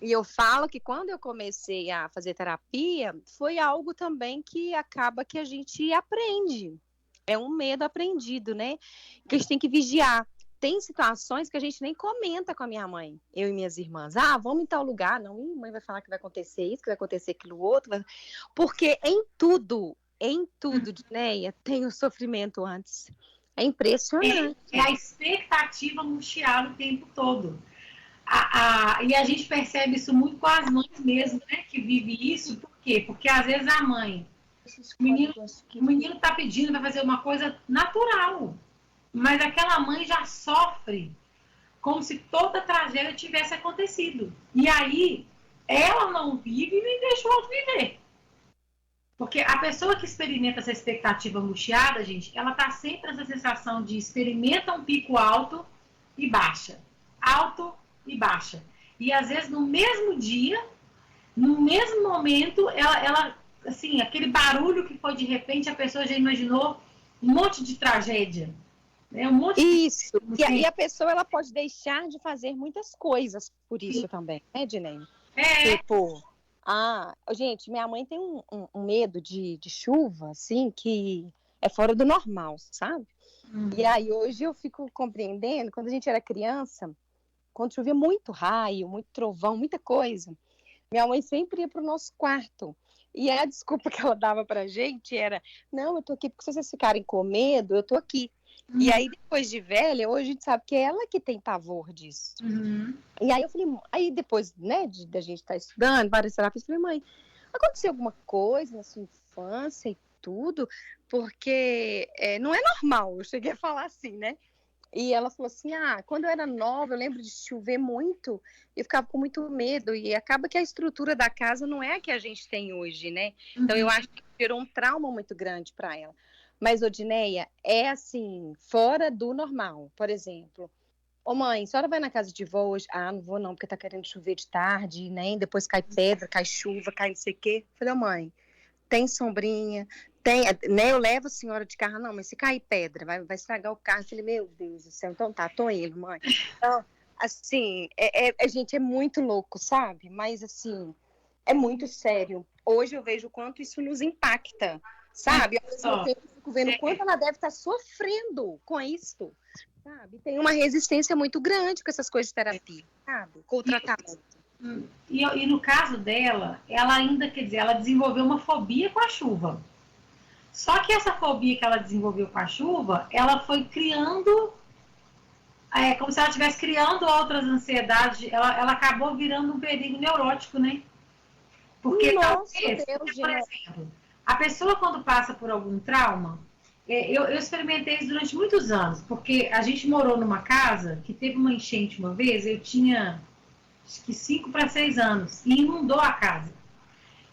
E eu falo que quando eu comecei a fazer terapia, foi algo também que acaba que a gente aprende. É um medo aprendido, né? Que a gente tem que vigiar. Tem situações que a gente nem comenta com a minha mãe, eu e minhas irmãs. Vamos em tal lugar. Não, mãe vai falar que vai acontecer isso, que vai acontecer aquilo outro. Porque em tudo, Dineia, tem o sofrimento antes. É impressionante. É a expectativa angustiada o tempo todo. E a gente percebe isso muito com as mães mesmo, né? Que vive isso. Por quê? Porque às vezes a mãe, o menino está pedindo para fazer uma coisa natural. Mas aquela mãe já sofre como se toda a tragédia tivesse acontecido. E aí, ela não vive e nem deixa o outro viver. Porque a pessoa que experimenta essa expectativa angustiada, gente, ela tá sempre nessa sensação de experimenta um pico alto e baixa. Alto e baixa. E às vezes no mesmo dia, no mesmo momento, ela assim, aquele barulho que foi de repente, a pessoa já imaginou um monte de tragédia. Um monte isso. E a pessoa ela pode deixar de fazer muitas coisas por isso também, né, Dinei? Tipo, gente, minha mãe tem um medo de chuva, assim, que é fora do normal, sabe? E aí hoje eu fico compreendendo, quando a gente era criança, quando chovia muito raio, muito trovão, muita coisa, minha mãe sempre ia pro nosso quarto. E a desculpa que ela dava pra gente era, não, eu tô aqui porque se vocês ficarem com medo, eu tô aqui. E aí, depois de velha, hoje a gente sabe que é ela que tem pavor disso. E aí eu falei, aí depois, né, da gente estar estudando, várias terapias, eu falei, mãe, aconteceu alguma coisa na sua infância e tudo? Porque não é normal, eu cheguei a falar assim, né? E ela falou assim, quando eu era nova, eu lembro de chover muito, eu ficava com muito medo, e acaba que a estrutura da casa não é a que a gente tem hoje, né? Então eu acho que gerou um trauma muito grande para ela. Mas, Odineia, é assim, fora do normal. Por exemplo, mãe, a senhora vai na casa de vó hoje? Não vou não, porque tá querendo chover de tarde, né? Depois cai pedra, cai chuva, cai não sei o quê. Falei, mãe, tem sombrinha, tem, né? Eu levo a senhora de carro, não, mas se cair pedra, vai estragar o carro. Eu falei, meu Deus do céu, então tá, tô indo, mãe. Então, assim, gente, é muito louco, sabe? Mas, assim, é muito sério. Hoje eu vejo o quanto isso nos impacta, sabe? Ao mesmo tempo, eu fico vendo o quanto ela deve estar sofrendo com isso, sabe? Tem uma resistência muito grande com essas coisas de terapia, sabe? Com o tratamento. E no caso dela, ela ainda, quer dizer, ela desenvolveu uma fobia com a chuva. Só que essa fobia que ela desenvolveu com a chuva, ela foi criando, como se ela estivesse criando outras ansiedades, ela acabou virando um perigo neurótico, né? Porque talvez, por exemplo, a pessoa quando passa por algum trauma, eu experimentei isso durante muitos anos, porque a gente morou numa casa que teve uma enchente uma vez, eu tinha acho que 5 para 6 anos, e inundou a casa.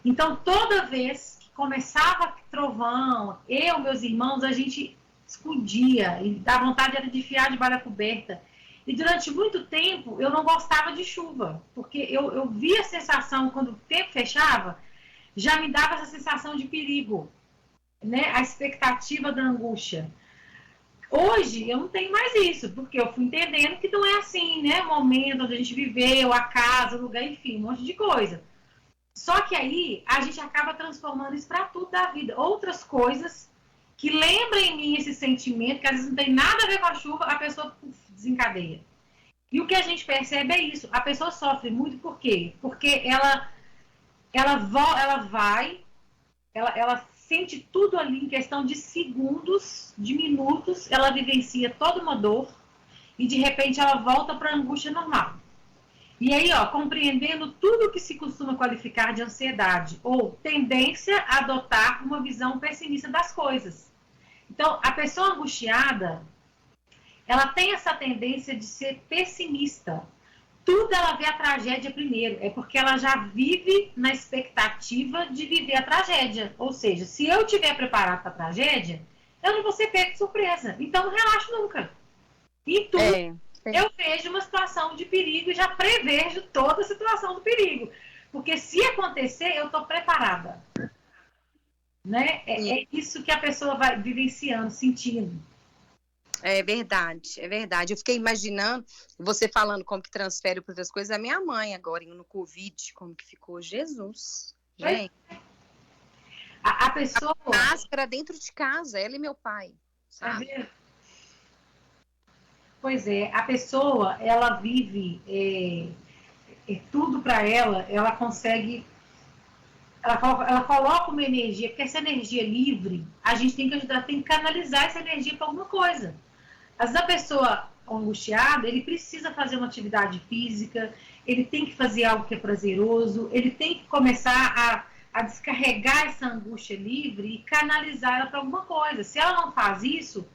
Então, toda vez que começava trovão, meus irmãos, a gente escondia, e a vontade era de enfiar debaixo da coberta. E durante muito tempo, eu não gostava de chuva, porque eu via a sensação, quando o tempo fechava, já me dava essa sensação de perigo, né? A expectativa da angústia. Hoje, eu não tenho mais isso, porque eu fui entendendo que não é assim, né? O momento onde a gente viveu, a casa, o lugar, enfim, um monte de coisa. Só que aí, a gente acaba transformando isso para tudo da vida. Outras coisas que lembram em mim esse sentimento, que às vezes não tem nada a ver com a chuva, a pessoa desencadeia. E o que a gente percebe é isso. A pessoa sofre muito por quê? Porque ela sente tudo ali em questão de segundos, de minutos, ela vivencia toda uma dor e de repente ela volta para a angústia normal. E aí, compreendendo tudo o que se costuma qualificar de ansiedade ou tendência a adotar uma visão pessimista das coisas. Então, a pessoa angustiada, ela tem essa tendência de ser pessimista. Tudo ela vê a tragédia primeiro, é porque ela já vive na expectativa de viver a tragédia. Ou seja, se eu estiver preparado para a tragédia, eu não vou ser pego de surpresa. Então, não relaxo nunca. E tudo, eu vejo uma situação de perigo e já prevejo toda a situação do perigo. Porque se acontecer, eu estou preparada. Né? É isso que a pessoa vai vivenciando, sentindo. É verdade, é verdade. Eu fiquei imaginando, você falando como que transfere para outras coisas, a minha mãe agora no Covid, como que ficou, Jesus. Gente. A pessoa... A máscara dentro de casa, ela e meu pai, sabe? Pois é, a pessoa, ela vive tudo para ela consegue... Ela coloca uma energia, porque essa energia livre, a gente tem que ajudar, tem que canalizar essa energia para alguma coisa. Às vezes a pessoa angustiada, ele precisa fazer uma atividade física, ele tem que fazer algo que é prazeroso, ele tem que começar a descarregar essa angústia livre e canalizar ela para alguma coisa. Se ela não faz isso,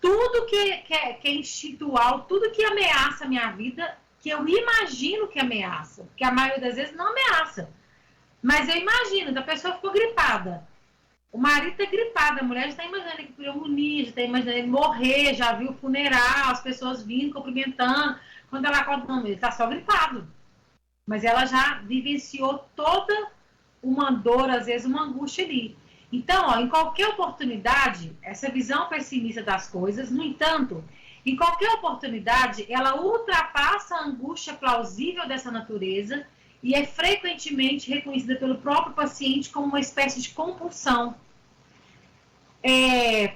tudo que é instintual, tudo que ameaça a minha vida, que eu imagino que ameaça, porque a maioria das vezes não ameaça. Mas eu imagino, a pessoa ficou gripada. O marido está gripado, a mulher já está imaginando que pneumonia, já está imaginando ele morrer, já viu o funeral, as pessoas vindo, cumprimentando. Quando ela acorda, não, ele está só gripado. Mas ela já vivenciou toda uma dor, às vezes uma angústia ali. Então, ó, em qualquer oportunidade, essa visão pessimista das coisas, no entanto, em qualquer oportunidade, ela ultrapassa a angústia plausível dessa natureza e é frequentemente reconhecida pelo próprio paciente como uma espécie de compulsão.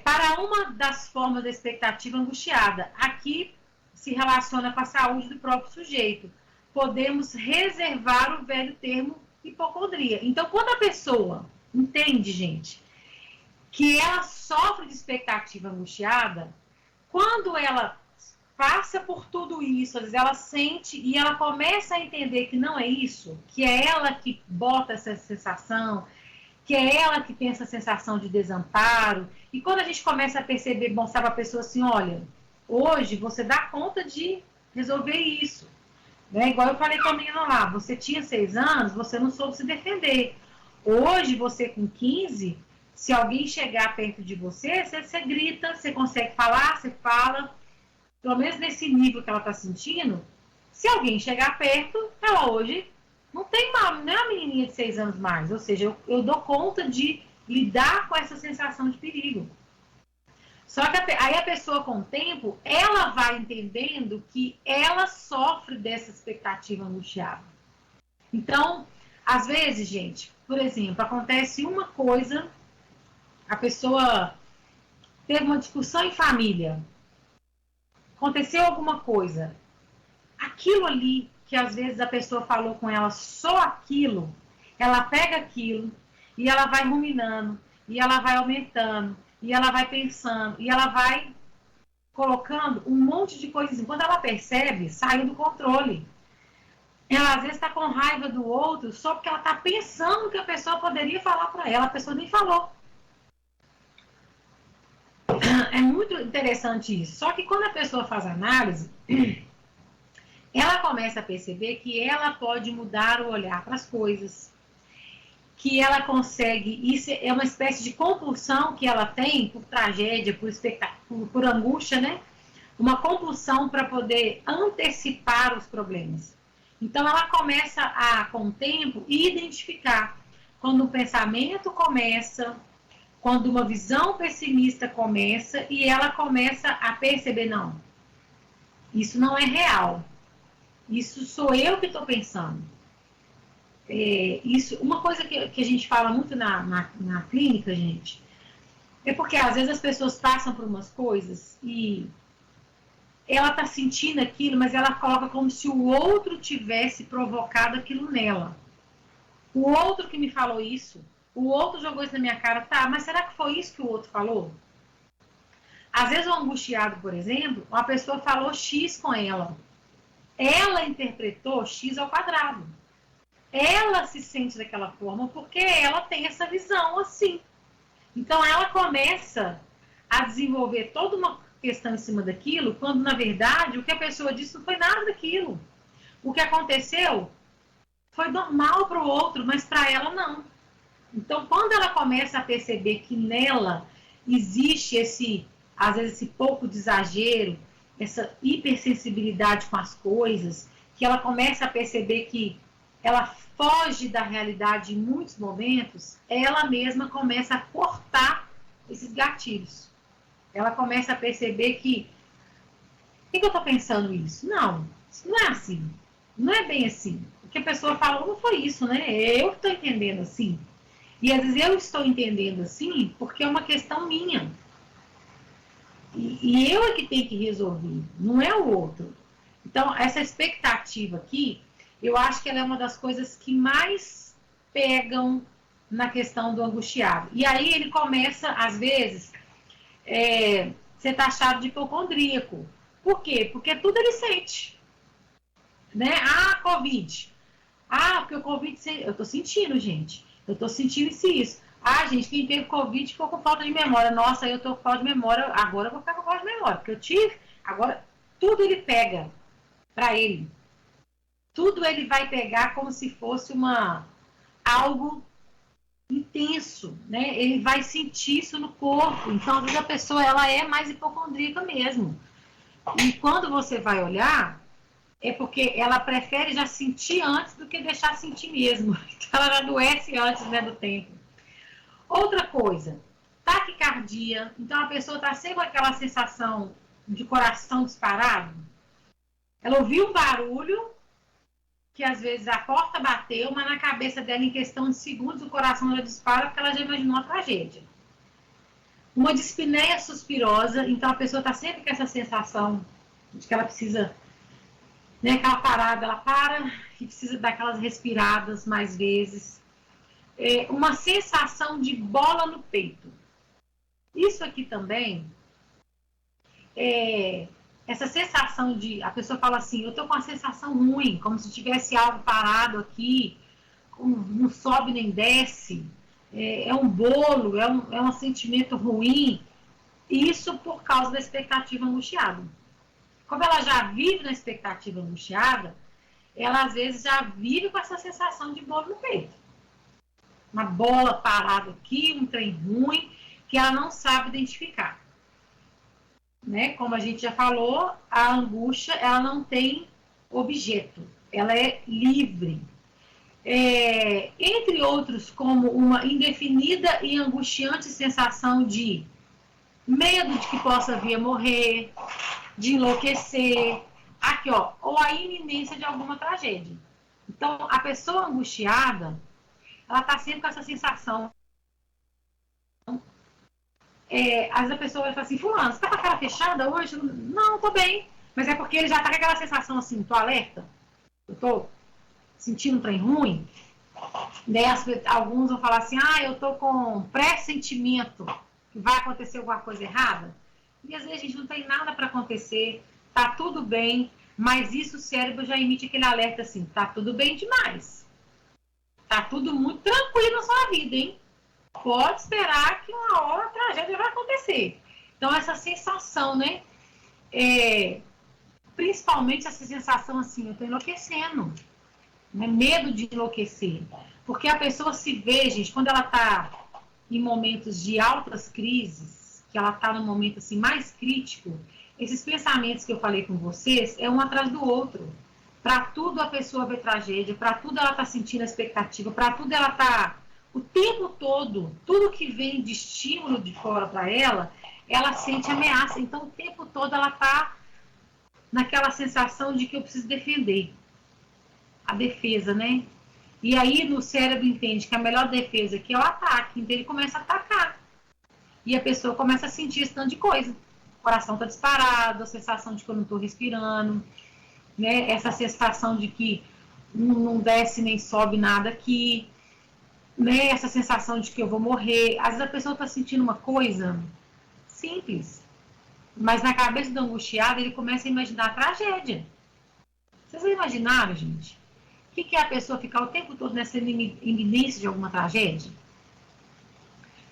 Para uma das formas da expectativa angustiada, aqui se relaciona com a saúde do próprio sujeito. Podemos reservar o velho termo hipocondria. Então, quando a pessoa entende, gente, que ela sofre de expectativa angustiada, quando ela passa por tudo isso, às vezes ela sente e ela começa a entender que não é isso, que é ela que bota essa sensação, que é ela que tem essa sensação de desamparo, e quando a gente começa a perceber, mostrar para a pessoa assim, olha, hoje você dá conta de resolver isso. Né? Igual eu falei com a menina lá, você tinha 6 anos, você não soube se defender. Hoje, você com 15, se alguém chegar perto de você, você grita, você consegue falar, você fala, pelo menos nesse nível que ela está sentindo. Se alguém chegar perto, ela hoje não tem mal, não é uma menininha de 6 anos mais. Ou seja, eu dou conta de lidar com essa sensação de perigo. Só que aí a pessoa, com o tempo, ela vai entendendo que ela sofre dessa expectativa angustiada. Então, às vezes, gente, por exemplo, acontece uma coisa, a pessoa teve uma discussão em família, aconteceu alguma coisa, aquilo ali que às vezes a pessoa falou com ela, só aquilo, ela pega aquilo e ela vai ruminando, e ela vai aumentando, e ela vai pensando, e ela vai colocando um monte de coisas. Quando ela percebe, saiu do controle. Ela às vezes está com raiva do outro só porque ela está pensando que a pessoa poderia falar para ela, a pessoa nem falou. É muito interessante isso. Só que quando a pessoa faz análise, ela começa a perceber que ela pode mudar o olhar para as coisas, que ela consegue, isso é uma espécie de compulsão que ela tem por tragédia, por angústia, né? Uma compulsão para poder antecipar os problemas. Então, ela começa a, com o tempo, identificar quando um pensamento começa, quando uma visão pessimista começa, e ela começa a perceber, não, isso não é real. Isso sou eu que estou pensando. Isso, uma coisa que a gente fala muito na clínica, gente, é porque às vezes as pessoas passam por umas coisas e ela está sentindo aquilo, mas ela coloca como se o outro tivesse provocado aquilo nela. O outro que me falou isso, o outro jogou isso na minha cara, tá, mas será que foi isso que o outro falou? Às vezes o angustiado, por exemplo, uma pessoa falou X com ela. Ela interpretou X ao quadrado. Ela se sente daquela forma porque ela tem essa visão assim. Então, ela começa a desenvolver toda uma questão em cima daquilo, quando, na verdade, o que a pessoa disse não foi nada daquilo. O que aconteceu foi normal para o outro, mas para ela não. Então, quando ela começa a perceber que nela existe às vezes, esse pouco de exagero, essa hipersensibilidade com as coisas, que ela começa a perceber que ela foge da realidade em muitos momentos, ela mesma começa a cortar esses gatilhos. Ela começa a perceber que, por que eu estou pensando isso? Não, isso não é assim. Não é bem assim. O que a pessoa falou não foi isso, né? Eu que estou entendendo assim. E às vezes eu estou entendendo assim porque é uma questão minha. E eu é que tenho que resolver, não é o outro. Então, essa expectativa aqui, eu acho que ela é uma das coisas que mais pegam na questão do angustiado. E aí ele começa, às vezes, ser taxado de hipocondríaco. Por quê? Porque tudo ele sente. Né? Ah, Covid. Ah, porque o Covid... Eu tô sentindo, gente. Eu tô sentindo isso. Ah, gente, quem teve Covid ficou com falta de memória. Nossa, eu tô com falta de memória. Agora eu vou ficar com falta de memória. Porque eu tive... Agora, tudo ele pega para ele. Tudo ele vai pegar como se fosse algo intenso, né? Ele vai sentir isso no corpo. Então, às vezes, a pessoa ela é mais hipocondríaca mesmo. E quando você vai olhar, é porque ela prefere já sentir antes do que deixar sentir mesmo. Então, ela já adoece antes, né, do tempo. Outra coisa, taquicardia. Então, a pessoa está sempre com aquela sensação de coração disparado. Ela ouviu um barulho, que às vezes a porta bateu, mas na cabeça dela, em questão de segundos, o coração já dispara, porque ela já imaginou a tragédia. Uma dispneia suspirosa, então a pessoa está sempre com essa sensação de que ela precisa, né, aquela parada, ela para e precisa dar aquelas respiradas mais vezes. Uma sensação de bola no peito. Isso aqui também, essa sensação de, a pessoa fala assim, eu tô com uma sensação ruim, como se tivesse algo parado aqui, não sobe nem desce, é um bolo, é um sentimento ruim, isso por causa da expectativa angustiada. Como ela já vive na expectativa angustiada, ela às vezes já vive com essa sensação de bolo no peito. Uma bola parada aqui, um trem ruim, que ela não sabe identificar. Né? Como a gente já falou, a angústia, ela não tem objeto, ela é livre. Entre outros, como uma indefinida e angustiante sensação de medo de que possa vir a morrer, de enlouquecer, aqui, ó, ou a iminência de alguma tragédia. Então, a pessoa angustiada, ela está sempre com essa sensação. Às vezes a pessoa vai falar assim, fulano, você tá com a cara fechada hoje? Não, tô bem. Mas é porque ele já tá com aquela sensação assim, tô alerta, eu tô sentindo um trem ruim. Daí alguns vão falar assim, eu tô com pressentimento que vai acontecer alguma coisa errada. E às vezes a gente não tem nada para acontecer, tá tudo bem, mas isso o cérebro já emite aquele alerta assim, tá tudo bem demais. Tá tudo muito tranquilo na sua vida, hein? Pode esperar que uma hora a tragédia vai acontecer. Então, essa sensação, né? Principalmente essa sensação assim, eu tô enlouquecendo. Né? Medo de enlouquecer. Porque a pessoa se vê, gente, quando ela tá em momentos de altas crises, que ela tá num momento assim mais crítico, esses pensamentos que eu falei com vocês é um atrás do outro. Para tudo a pessoa vê tragédia, para tudo ela tá sentindo a expectativa, para tudo ela tá o tempo todo, tudo que vem de estímulo de fora para ela sente ameaça. Então, o tempo todo ela tá naquela sensação de que eu preciso defender. A defesa, né? E aí, no cérebro entende que a melhor defesa aqui é o ataque. Então, ele começa a atacar. E a pessoa começa a sentir esse tanto de coisa. O coração tá disparado, a sensação de que eu não tô respirando, né? Essa sensação de que não desce nem sobe nada aqui, né? Essa sensação de que eu vou morrer. Às vezes a pessoa está sentindo uma coisa simples, mas na cabeça do angustiado ele começa a imaginar a tragédia. Vocês já imaginaram, gente? O que é a pessoa ficar o tempo todo nessa iminência de alguma tragédia?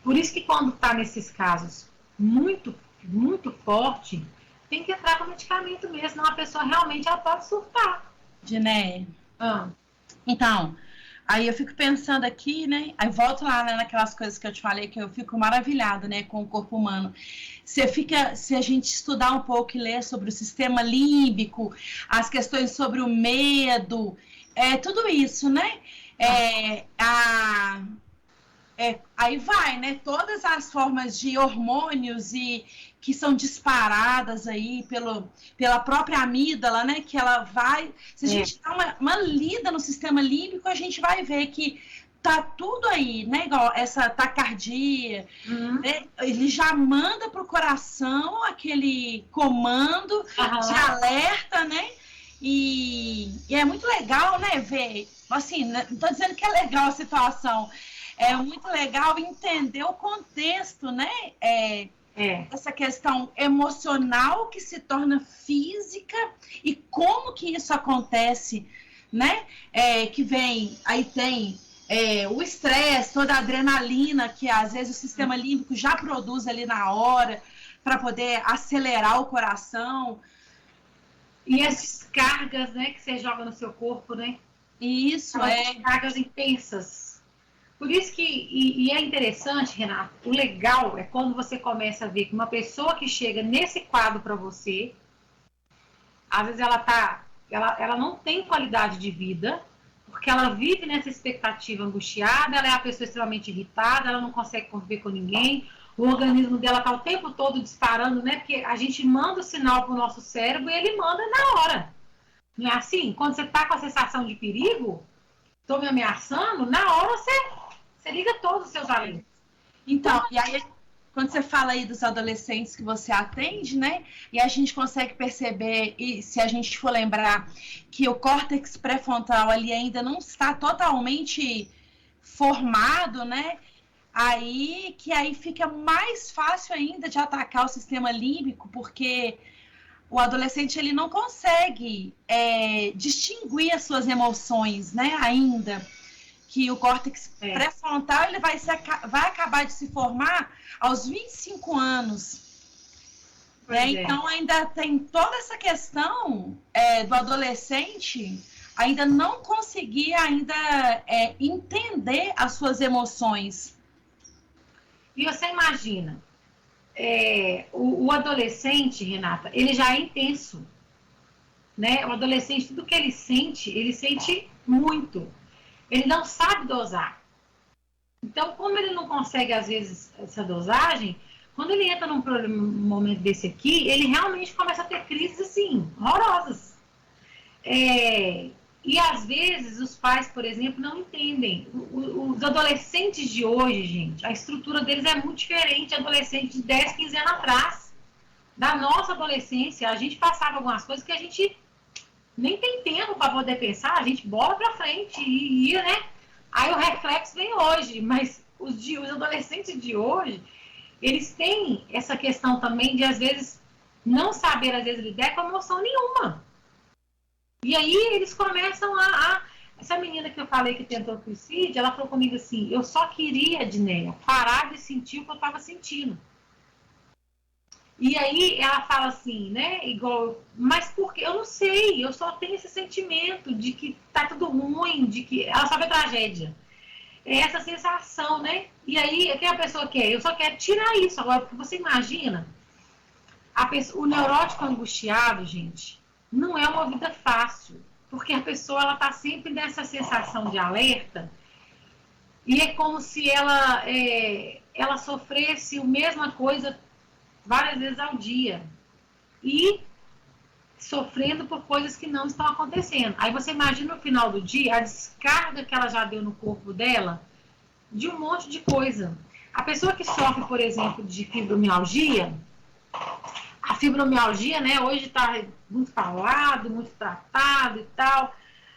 Por isso que quando está nesses casos muito, muito forte, tem que entrar com medicamento mesmo, senão a pessoa realmente ela pode surtar. Diné. Então, aí eu fico pensando aqui, né? Aí volto lá, né, naquelas coisas que eu te falei, que eu fico maravilhada, né, com o corpo humano. Se a gente estudar um pouco e ler sobre o sistema límbico, as questões sobre o medo, tudo isso, né? Aí vai, né? Todas as formas de hormônios e que são disparadas aí pela própria amígdala, né? Que ela vai... Se a gente dá uma lida no sistema límbico, a gente vai ver que tá tudo aí, né? Igual essa taquicardia, né? Ele já manda pro coração aquele comando de alerta, né? E é muito legal, né? Ver, assim, não tô dizendo que é legal a situação, é muito legal entender o contexto, né? Essa questão emocional que se torna física e como que isso acontece, né? Que vem, aí tem o estresse, toda a adrenalina que às vezes o sistema límbico já produz ali na hora para poder acelerar o coração. E as descargas, né, que você joga no seu corpo, né? Isso, descargas intensas. Por isso que, é interessante, Renato, o legal é quando você começa a ver que uma pessoa que chega nesse quadro para você, às vezes ela tá, ela não tem qualidade de vida, porque ela vive nessa expectativa angustiada, ela é a pessoa extremamente irritada, ela não consegue conviver com ninguém, o organismo dela está o tempo todo disparando, né? Porque a gente manda o sinal para o nosso cérebro e ele manda na hora. Não é assim? Quando você está com a sensação de perigo, estou me ameaçando, na hora você liga todos os seus alertas. Então, e aí, quando você fala aí dos adolescentes que você atende, né? E a gente consegue perceber, e se a gente for lembrar, que o córtex pré-frontal ali ainda não está totalmente formado, né? Aí fica mais fácil ainda de atacar o sistema límbico, porque o adolescente ele não consegue distinguir as suas emoções, né? Ainda que o córtex pré-frontal ele vai acabar de se formar aos 25 anos. Então ainda tem toda essa questão do adolescente ainda não conseguir entender as suas emoções. E você imagina, o adolescente, Renata, ele já é intenso, né? O adolescente, tudo que ele sente muito. Ele não sabe dosar. Então, como ele não consegue, às vezes, essa dosagem, quando ele entra num momento desse aqui, ele realmente começa a ter crises, assim, horrorosas. E, às vezes, os pais, por exemplo, não entendem. Os adolescentes de hoje, gente, a estrutura deles é muito diferente. Adolescente de 10, 15 anos atrás. Da nossa adolescência, a gente passava algumas coisas que a gente nem tem tempo para poder pensar, a gente bola para frente e ia, né? Aí o reflexo vem hoje, mas os adolescentes de hoje, eles têm essa questão também de, às vezes, não saber, às vezes, lidar com emoção nenhuma. E aí eles começam Essa menina que eu falei que tentou suicídio, ela falou comigo assim, eu só queria, Edneia, parar de sentir o que eu estava sentindo. E aí ela fala assim, né, igual, mas por quê? Eu não sei, eu só tenho esse sentimento de que tá tudo ruim, de que ela só vê tragédia. É essa sensação, né? E aí, o que a pessoa quer? Eu só quero tirar isso. Agora, porque você imagina, o neurótico angustiado, gente, não é uma vida fácil, porque a pessoa ela tá sempre nessa sensação de alerta e é como se ela sofresse a mesma coisa várias vezes ao dia e sofrendo por coisas que não estão acontecendo. Aí você imagina no final do dia a descarga que ela já deu no corpo dela de um monte de coisa. A pessoa que sofre, por exemplo, de fibromialgia, a fibromialgia, né, hoje está muito falado, muito tratado e tal.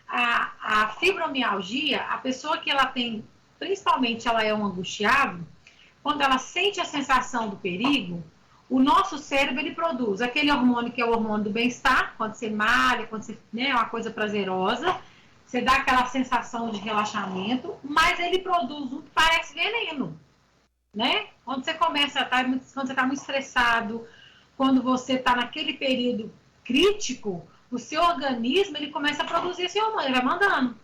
A fibromialgia, a pessoa que ela tem, principalmente ela é um angustiado, quando ela sente a sensação do perigo, o nosso cérebro ele produz aquele hormônio que é o hormônio do bem-estar, quando você malha, quando você, né, é uma coisa prazerosa, você dá aquela sensação de relaxamento, mas ele produz um que parece veneno, né? Quando você começa a quando você está muito estressado, quando você está naquele período crítico, o seu organismo ele começa a produzir esse hormônio, ele vai mandando.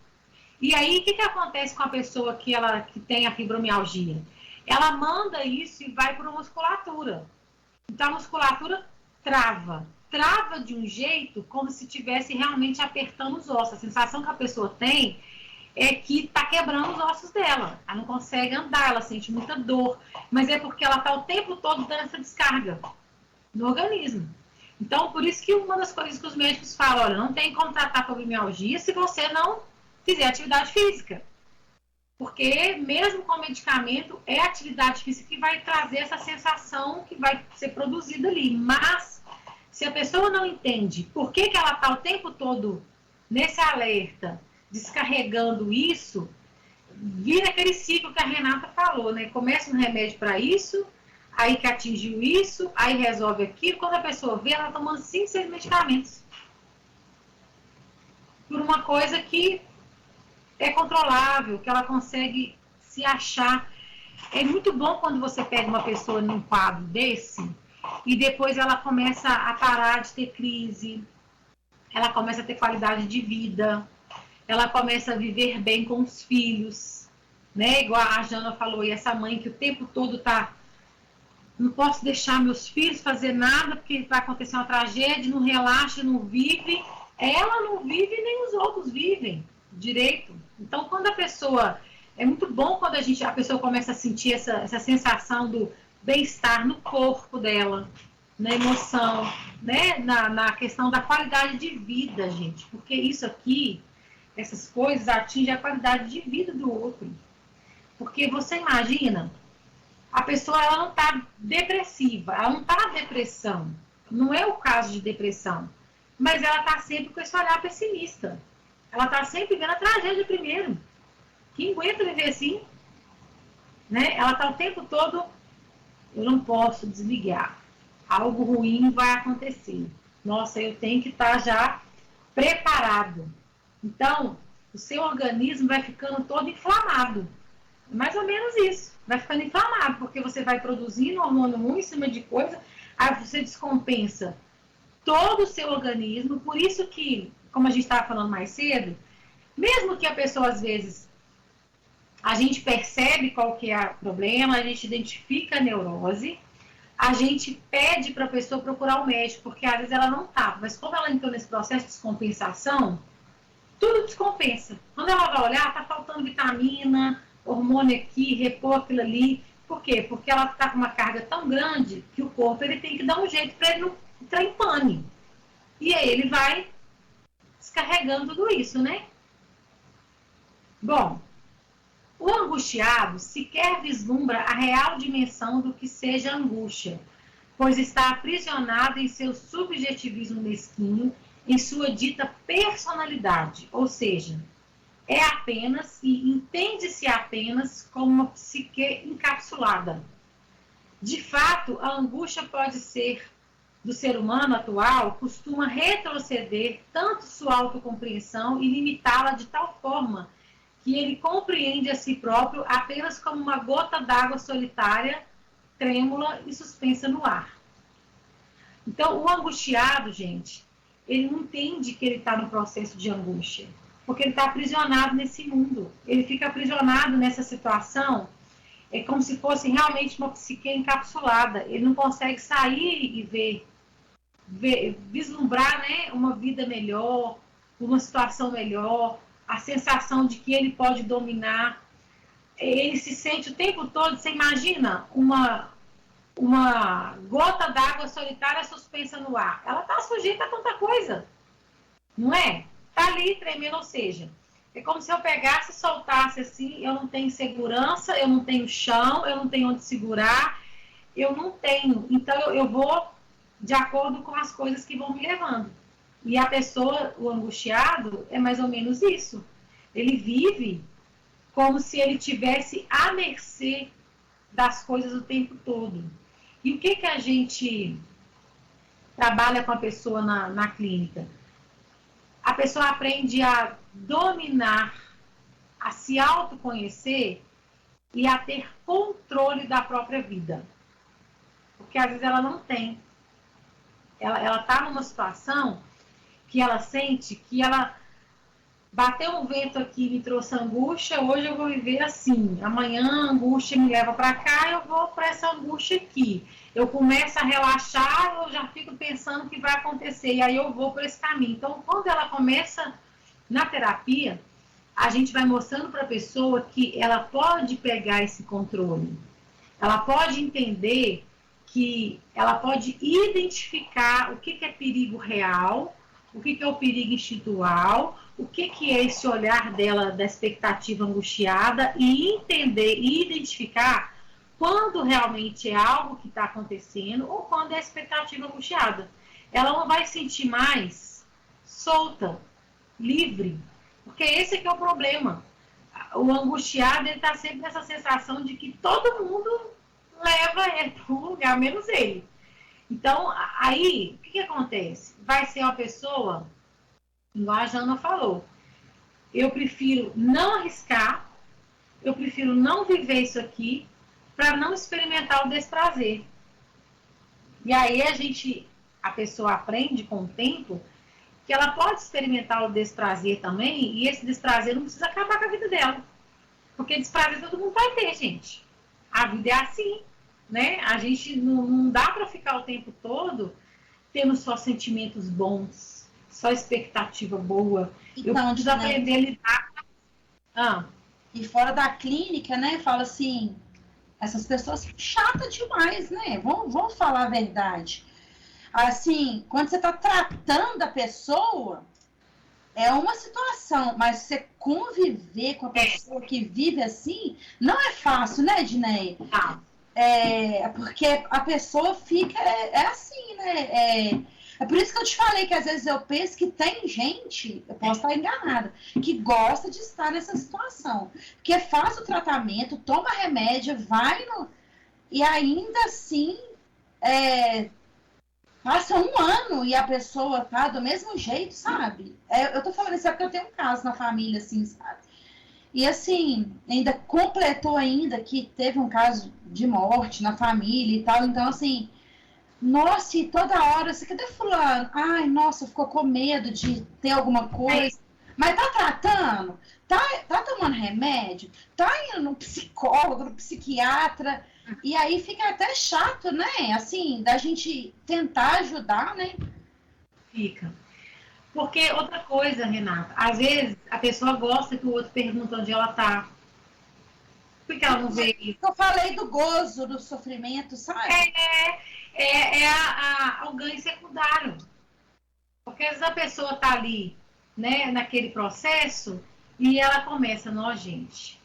E aí, o que acontece com a pessoa que tem a fibromialgia? Ela manda isso e vai para a musculatura. Então, a musculatura trava de um jeito como se estivesse realmente apertando os ossos. A sensação que a pessoa tem é que está quebrando os ossos dela. Ela não consegue andar, ela sente muita dor. Mas é porque ela está o tempo todo dando essa descarga no organismo. Então, por isso que uma das coisas que os médicos falam, olha, não tem como tratar fibromialgia se você não fizer atividade física. Porque mesmo com medicamento, é a atividade física que vai trazer essa sensação que vai ser produzida ali. Mas, se a pessoa não entende por que ela está o tempo todo nesse alerta, descarregando isso, vira aquele ciclo que a Renata falou, né? Começa um remédio para isso, aí que atingiu isso, aí resolve aquilo. Quando a pessoa vê, ela tomando 5, 6 medicamentos. Por uma coisa que é controlável, que ela consegue se achar. É muito bom quando você pega uma pessoa num quadro desse e depois ela começa a parar de ter crise, ela começa a ter qualidade de vida, ela começa a viver bem com os filhos, né? Igual a Jana falou, e essa mãe que o tempo todo tá, não posso deixar meus filhos fazer nada porque vai acontecer uma tragédia, não relaxa, não vive, ela não vive nem os outros vivem direito. Então, quando a pessoa... É muito bom quando a pessoa começa a sentir essa sensação do bem-estar no corpo dela, na emoção, né? Na questão da qualidade de vida, gente. Porque isso aqui, essas coisas, atingem a qualidade de vida do outro. Porque você imagina, a pessoa ela não está depressiva, ela não está em depressão. Não é o caso de depressão. Mas ela está sempre com esse olhar pessimista. Ela está sempre vendo a tragédia primeiro. Quem aguenta viver assim? Né? Ela está o tempo todo, eu não posso desligar. Algo ruim vai acontecer. Nossa, eu tenho que estar já preparado. Então, o seu organismo vai ficando todo inflamado. Mais ou menos isso. Vai ficando inflamado, porque você vai produzindo hormônio um em cima de coisa, aí você descompensa todo o seu organismo. Por isso que, como a gente estava falando mais cedo, mesmo que a pessoa, às vezes, a gente percebe qual que é o problema, a gente identifica a neurose, a gente pede para a pessoa procurar o médico, porque às vezes ela não está. Mas como ela entrou nesse processo de descompensação, tudo descompensa. Quando ela vai olhar, está faltando vitamina, hormônio aqui, repor aquilo ali. Por quê? Porque ela está com uma carga tão grande que o corpo ele tem que dar um jeito para ele não entrar em pane. E aí ele vai descarregando tudo isso, né? Bom, o angustiado sequer vislumbra a real dimensão do que seja angústia, pois está aprisionado em seu subjetivismo mesquinho, em sua dita personalidade, ou seja, é apenas e entende-se apenas como uma psique encapsulada. De fato, a angústia pode ser, do ser humano atual, costuma retroceder tanto sua autocompreensão e limitá-la de tal forma que ele compreende a si próprio apenas como uma gota d'água solitária, trêmula e suspensa no ar. Então, o angustiado, gente, ele não entende que ele está no processo de angústia, porque ele está aprisionado nesse mundo. Ele fica aprisionado nessa situação, é como se fosse realmente uma psique encapsulada. Ele não consegue sair e vislumbrar, né, uma vida melhor, uma situação melhor, a sensação de que ele pode dominar. Ele se sente o tempo todo, você imagina uma gota d'água solitária suspensa no ar. Ela está sujeita a tanta coisa, não é? Está ali tremendo, ou seja, é como se eu pegasse e soltasse assim, eu não tenho segurança, eu não tenho chão, eu não tenho onde segurar, eu não tenho. Então eu vou de acordo com as coisas que vão me levando. E a pessoa, o angustiado, é mais ou menos isso. Ele vive como se ele tivesse à mercê das coisas o tempo todo. E o que a gente trabalha com a pessoa na clínica? A pessoa aprende a dominar, a se autoconhecer e a ter controle da própria vida. Porque às vezes ela não tem. Ela está numa situação que ela sente que ela bateu um vento aqui e me trouxe angústia, hoje eu vou viver assim, amanhã a angústia me leva para cá, eu vou para essa angústia aqui. Eu começo a relaxar, eu já fico pensando o que vai acontecer, e aí eu vou por esse caminho. Então, quando ela começa na terapia, a gente vai mostrando para a pessoa que ela pode pegar esse controle, ela pode entender que ela pode identificar o que é perigo real, o que é o perigo instintual, o que é esse olhar dela da expectativa angustiada e entender e identificar quando realmente é algo que está acontecendo ou quando é a expectativa angustiada. Ela não vai sentir mais solta, livre, porque esse é que é o problema. O angustiado está sempre nessa sensação de que todo mundo leva ele para um lugar, menos ele. Então, aí, o que acontece? Vai ser uma pessoa, igual a Jana falou, eu prefiro não arriscar, eu prefiro não viver isso aqui, para não experimentar o desprazer. E aí a pessoa aprende com o tempo, que ela pode experimentar o desprazer também, e esse desprazer não precisa acabar com a vida dela. Porque desprazer todo mundo vai ter, gente. A vida é assim, né? A gente não dá para ficar o tempo todo tendo só sentimentos bons, só expectativa boa. Então, eu preciso aprender a lidar. E fora da clínica, né? Fala assim, essas pessoas são chatas demais, né? Vamos falar a verdade. Assim, quando você está tratando a pessoa, é uma situação, mas você conviver com a pessoa que vive assim, não é fácil, né, Edneia? Porque a pessoa fica, assim, né? É por isso que eu te falei que às vezes eu penso que tem gente, eu posso estar enganada, que gosta de estar nessa situação. Porque faz o tratamento, toma remédio, e ainda assim passa um ano e a pessoa tá do mesmo jeito, sabe? Eu tô falando isso porque eu tenho um caso na família, assim, sabe? E assim, ainda completou ainda que teve um caso de morte na família e tal, então assim, nossa, e toda hora, você cadê fulano? Ai, nossa, ficou com medo de ter alguma coisa. Mas tá tratando? Tá tomando remédio? Tá indo no psicólogo, no psiquiatra? E aí fica até chato, né? Assim, da gente tentar ajudar, né? Fica. Porque outra coisa, Renata, às vezes a pessoa gosta que o outro pergunta onde ela tá. Por que ela não vê isso? Eu falei do gozo, do sofrimento, sabe? O ganho secundário. Porque às vezes a pessoa tá ali, né, naquele processo, e ela começa, não, gente,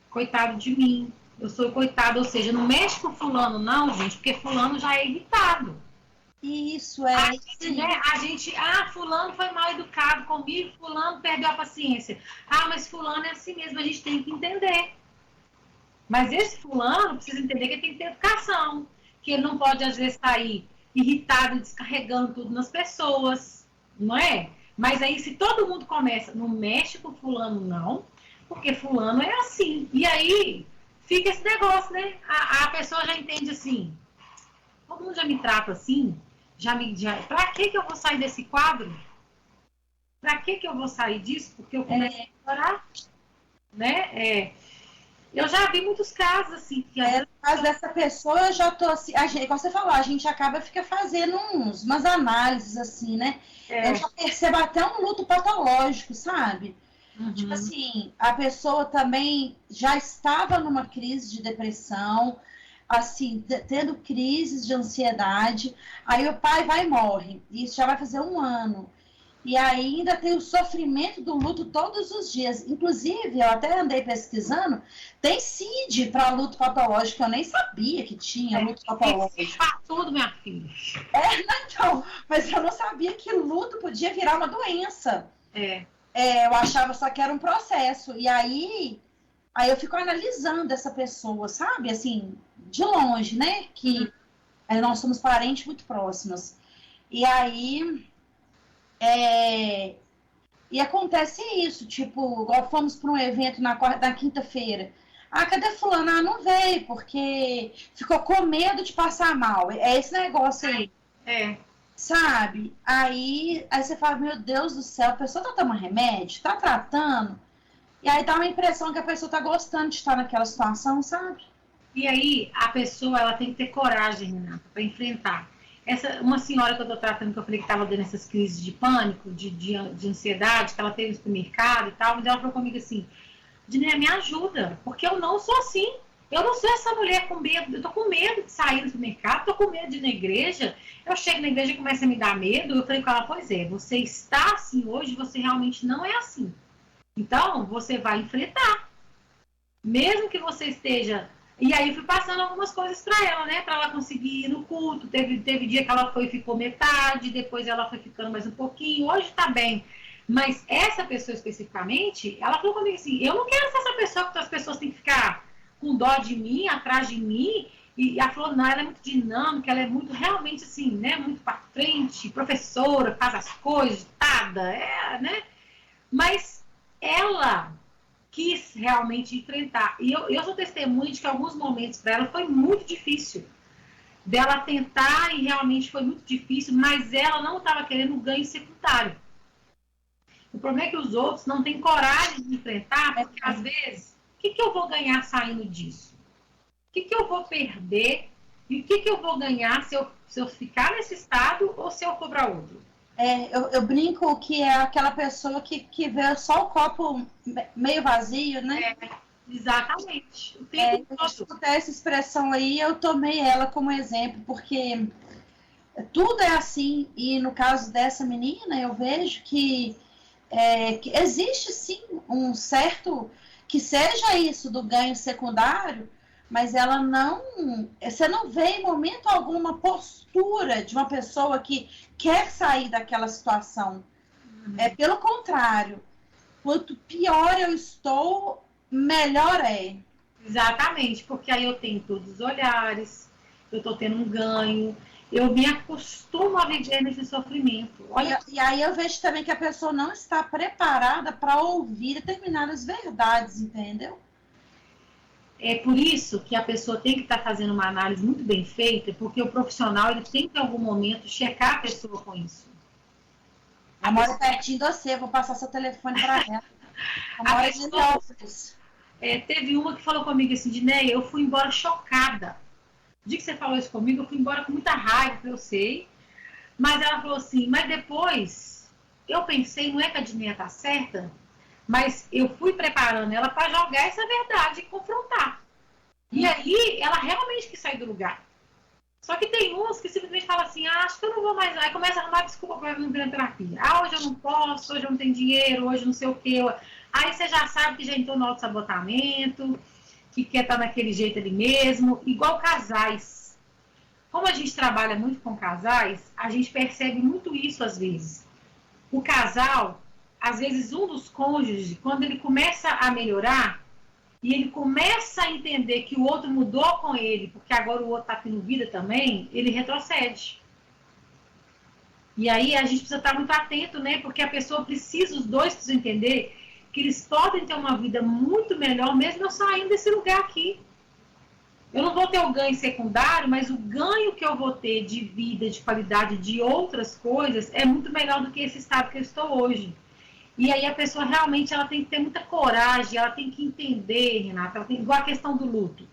coitado de mim, eu sou coitado, ou seja, não mexe com fulano não, gente, porque fulano já é irritado. Isso, fulano foi mal educado comigo, fulano perdeu a paciência. Mas fulano é assim mesmo, a gente tem que entender. Mas esse fulano precisa entender que ele tem que ter educação, que ele não pode, às vezes, sair irritado e descarregando tudo nas pessoas, não é? Mas aí, se todo mundo começa, não mexe com fulano não, porque fulano é assim. E aí, fica esse negócio, né? A pessoa já entende assim, todo mundo já me trata assim, pra que eu vou sair desse quadro? Pra que eu vou sair disso? Porque eu começo a chorar, né? Eu já vi muitos casos assim. Que no caso dessa pessoa, eu já tô assim. Como você falou, a gente fica fazendo umas análises assim, né? Eu já percebo até um luto patológico, sabe? Uhum. Tipo assim, a pessoa também já estava numa crise de depressão, assim, tendo crises de ansiedade. Aí o pai vai e morre. Isso já vai fazer 1 ano. E ainda tem o sofrimento do luto todos os dias. Inclusive, eu até andei pesquisando, tem CID para luto patológico, eu nem sabia que tinha luto patológico. Para tudo, minha filha. Então, mas eu não sabia que luto podia virar uma doença. Eu achava só que era um processo. E aí eu fico analisando essa pessoa, sabe? Assim, de longe, né? Que nós somos parentes muito próximos. E aí... E acontece isso, tipo, igual fomos para um evento na quinta-feira. Cadê fulano? Não veio, porque ficou com medo de passar mal. É esse negócio aí. Sabe? Aí você fala, meu Deus do céu, a pessoa tá tomando remédio, tá tratando, e aí dá uma impressão que a pessoa tá gostando de estar naquela situação, sabe? E aí a pessoa, ela tem que ter coragem, Renata, para enfrentar. Uma senhora que eu tô tratando, que eu falei que estava dando essas crises de pânico, de ansiedade, que ela teve no supermercado e tal, mas ela falou comigo assim, Diné, me ajuda, porque eu não sou assim. Eu não sou essa mulher com medo, eu tô com medo de sair do supermercado, tô com medo de ir na igreja, eu chego na igreja e começa a me dar medo, eu falei com ela, pois é, você está assim hoje, você realmente não é assim. Então, você vai enfrentar. Mesmo que você esteja... E aí fui passando algumas coisas para ela, né? Para ela conseguir ir no culto. Teve dia que ela foi e ficou metade, depois ela foi ficando mais um pouquinho. Hoje tá bem. Mas essa pessoa especificamente, ela falou comigo assim, eu não quero ser essa pessoa que as pessoas têm que ficar com dó de mim, atrás de mim. E ela falou, não, ela é muito dinâmica, ela é muito, realmente assim, né? Muito para frente, professora, faz as coisas, né? Mas ela... quis realmente enfrentar. E eu sou testemunha de que alguns momentos para ela foi muito difícil. Dela tentar e realmente foi muito difícil, mas ela não estava querendo ganho secundário. O problema é que os outros não têm coragem de enfrentar, porque às vezes, o que eu vou ganhar saindo disso? O que eu vou perder? E o que eu vou ganhar se eu ficar nesse estado ou se eu for para outro? Eu brinco que é aquela pessoa que vê só o copo meio vazio, né? Exatamente. O Eu tempo todo. escutei essa expressão aí, eu tomei ela como exemplo, porque tudo é assim, e no caso dessa menina, eu vejo que existe sim um certo, que seja isso do ganho secundário, mas ela você não vê em momento algum uma postura de uma pessoa que quer sair daquela situação. Pelo contrário, quanto pior eu estou, melhor é. Exatamente, porque aí eu tenho todos os olhares, eu estou tendo um ganho, eu me acostumo a viver nesse sofrimento. E aí eu vejo também que a pessoa não está preparada para ouvir determinadas verdades, entendeu? É por isso que a pessoa tem que estar fazendo uma análise muito bem feita, porque o profissional ele tem que, em algum momento, checar a pessoa com isso. A mora pertinho de você, vou passar seu telefone para ela. A mora de Nilópolis. Teve uma que falou comigo assim, Dinéia, eu fui embora chocada. O dia que você falou isso comigo, eu fui embora com muita raiva, eu sei. Mas ela falou assim, mas depois eu pensei, não é que a Dinéia tá certa, mas eu fui preparando ela para jogar essa verdade e confrontar. E aí ela realmente quis sair do lugar. Só que tem uns que simplesmente falam assim, acho que eu não vou mais. Aí começa a arrumar desculpa para não vir na terapia. Hoje eu não posso, hoje eu não tenho dinheiro, hoje não sei o quê. Aí você já sabe que já entrou no autossabotamento, que quer estar naquele jeito ali mesmo. Igual casais. Como a gente trabalha muito com casais, a gente percebe muito isso às vezes. O casal, às vezes um dos cônjuges, quando ele começa a melhorar, e ele começa a entender que o outro mudou com ele, porque agora o outro está tendo vida também, ele retrocede. E aí a gente precisa estar muito atento, né? Porque a pessoa precisa, os dois precisam entender que eles podem ter uma vida muito melhor, mesmo eu saindo desse lugar aqui. Eu não vou ter o ganho secundário, mas o ganho que eu vou ter de vida, de qualidade, de outras coisas, é muito melhor do que esse estado que eu estou hoje. E aí a pessoa realmente ela tem que ter muita coragem, ela tem que entender, Renata, igual a questão do luto.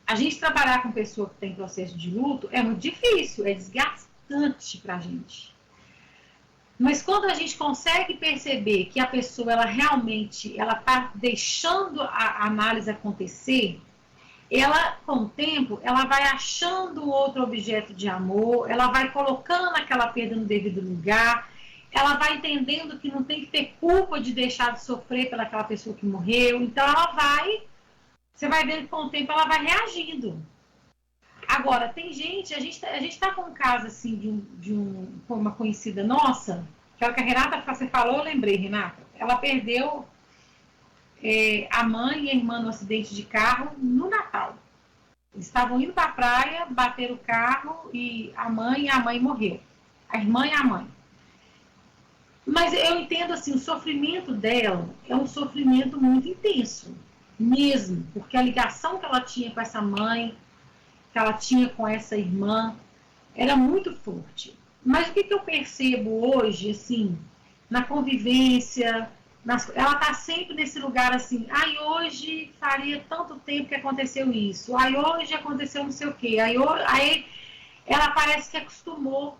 A gente trabalhar com pessoa que tem processo de luto é muito difícil, é desgastante pra gente. Mas quando a gente consegue perceber que a pessoa ela realmente ela tá deixando a análise acontecer, ela, com o tempo, ela vai achando outro objeto de amor, ela vai colocando aquela perda no devido lugar, ela vai entendendo que não tem que ter culpa de deixar de sofrer pelaquela pessoa que morreu. Então ela vai, você vai vendo que com o tempo ela vai reagindo. Agora, tem gente, a gente tá com um caso assim de uma conhecida nossa, aquela que a Renata, você falou, eu lembrei, Renata, ela perdeu a mãe e a irmã no acidente de carro no Natal. Eles estavam indo para a praia, bateram o carro e a mãe morreu. A irmã e a mãe. Mas eu entendo assim, o sofrimento dela é um sofrimento muito intenso, mesmo, porque a ligação que ela tinha com essa mãe, que ela tinha com essa irmã, era muito forte. Mas o que eu percebo hoje, assim, na convivência, ela está sempre nesse lugar assim, hoje faria tanto tempo que aconteceu isso, hoje aconteceu não sei o quê, aí ela parece que acostumou.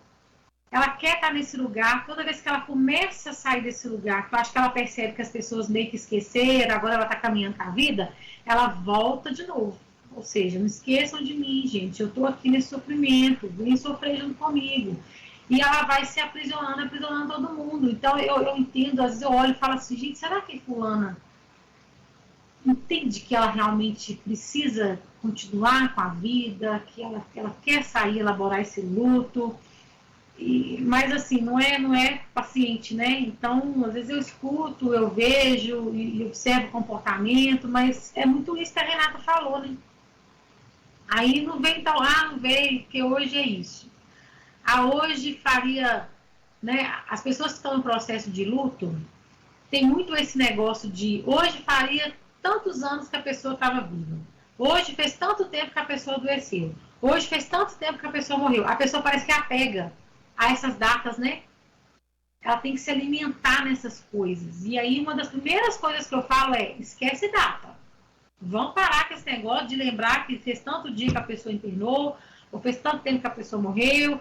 Ela quer estar nesse lugar, toda vez que ela começa a sair desse lugar, que eu acho que ela percebe que as pessoas meio que esqueceram, agora ela está caminhando com a vida, ela volta de novo. Ou seja, não esqueçam de mim, gente, eu estou aqui nesse sofrimento, vem sofrer junto comigo. E ela vai se aprisionando todo mundo. Então eu entendo, às vezes eu olho e falo assim, gente, será que fulana entende que ela realmente precisa continuar com a vida, que ela quer sair, elaborar esse luto? Mas assim, não é paciente, né? Então, às vezes eu escuto, eu vejo e observo o comportamento, mas é muito isso que a Renata falou, né? Aí não vem então, não veio, porque hoje é isso. Hoje faria, né? As pessoas que estão no processo de luto, tem muito esse negócio de hoje faria tantos anos que a pessoa estava viva. Hoje fez tanto tempo que a pessoa adoeceu. Hoje fez tanto tempo que a pessoa morreu. A pessoa parece que apega a essas datas, né? Ela tem que se alimentar nessas coisas. E aí uma das primeiras coisas que eu falo é, esquece data. Vamos parar com esse negócio de lembrar que fez tanto dia que a pessoa internou, ou fez tanto tempo que a pessoa morreu.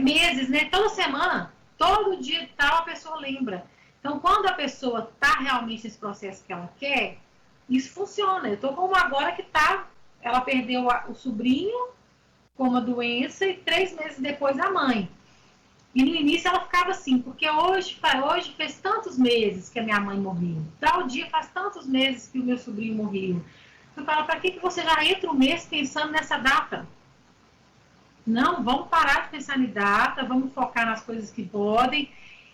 meses, né? Toda semana, todo dia tal, a pessoa lembra. Então, quando a pessoa está realmente nesse processo que ela quer, isso funciona. Eu estou com uma agora que ela perdeu o sobrinho com uma doença e 3 meses depois a mãe. E no início ela ficava assim, porque hoje fez tantos meses que a minha mãe morreu. Tal dia faz tantos meses que o meu sobrinho morreu. Eu falo, para que você já entra um mês pensando nessa data? Não, vamos parar de pensar em data, vamos focar nas coisas que podem.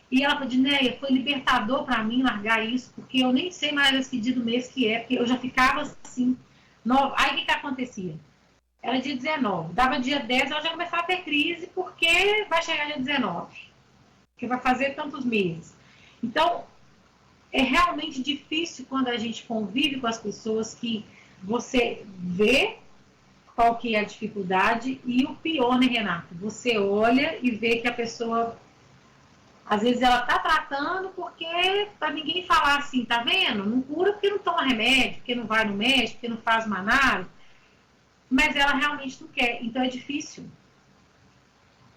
E ela falou, Dinéia, foi libertador para mim largar isso, porque eu nem sei mais esse dia do mês que é, porque eu já ficava assim. Aí o que acontecia? Era dia 19, dava dia 10, ela já começava a ter crise, porque vai chegar dia 19, que vai fazer tantos meses. Então, é realmente difícil quando a gente convive com as pessoas que você vê qual que é a dificuldade e o pior, né, Renata? Você olha e vê que a pessoa, às vezes ela tá tratando porque para ninguém falar assim, tá vendo? Não cura porque não toma remédio, porque não vai no médico, porque não faz uma análise. Mas ela realmente não quer, então é difícil.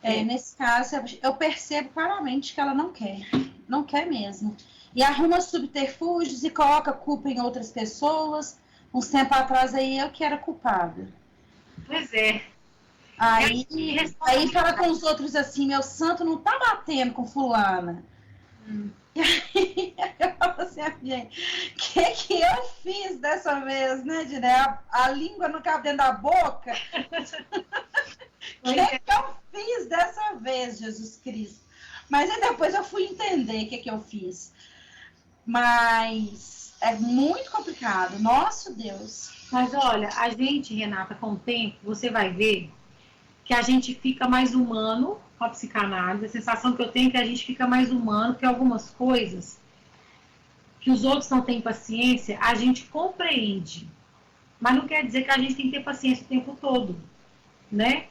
Nesse caso, eu percebo claramente que ela não quer mesmo. E arruma subterfúgios e coloca culpa em outras pessoas. Uns tempo atrás aí eu que era culpada. Pois é. Aí fala com os outros assim, meu santo não tá batendo com fulana. E aí eu falo assim, gente, o que eu fiz dessa vez, né, Diné? A língua não cabe dentro da boca. O que eu fiz dessa vez, Jesus Cristo? Mas aí depois eu fui entender o que eu fiz. Mas é muito complicado, nosso Deus. Mas olha, a gente, Renata, com o tempo, você vai ver que a gente fica mais humano com a psicanálise. A sensação que eu tenho é que a gente fica mais humano, porque algumas coisas que os outros não têm paciência, a gente compreende. Mas não quer dizer que a gente tem que ter paciência o tempo todo, né?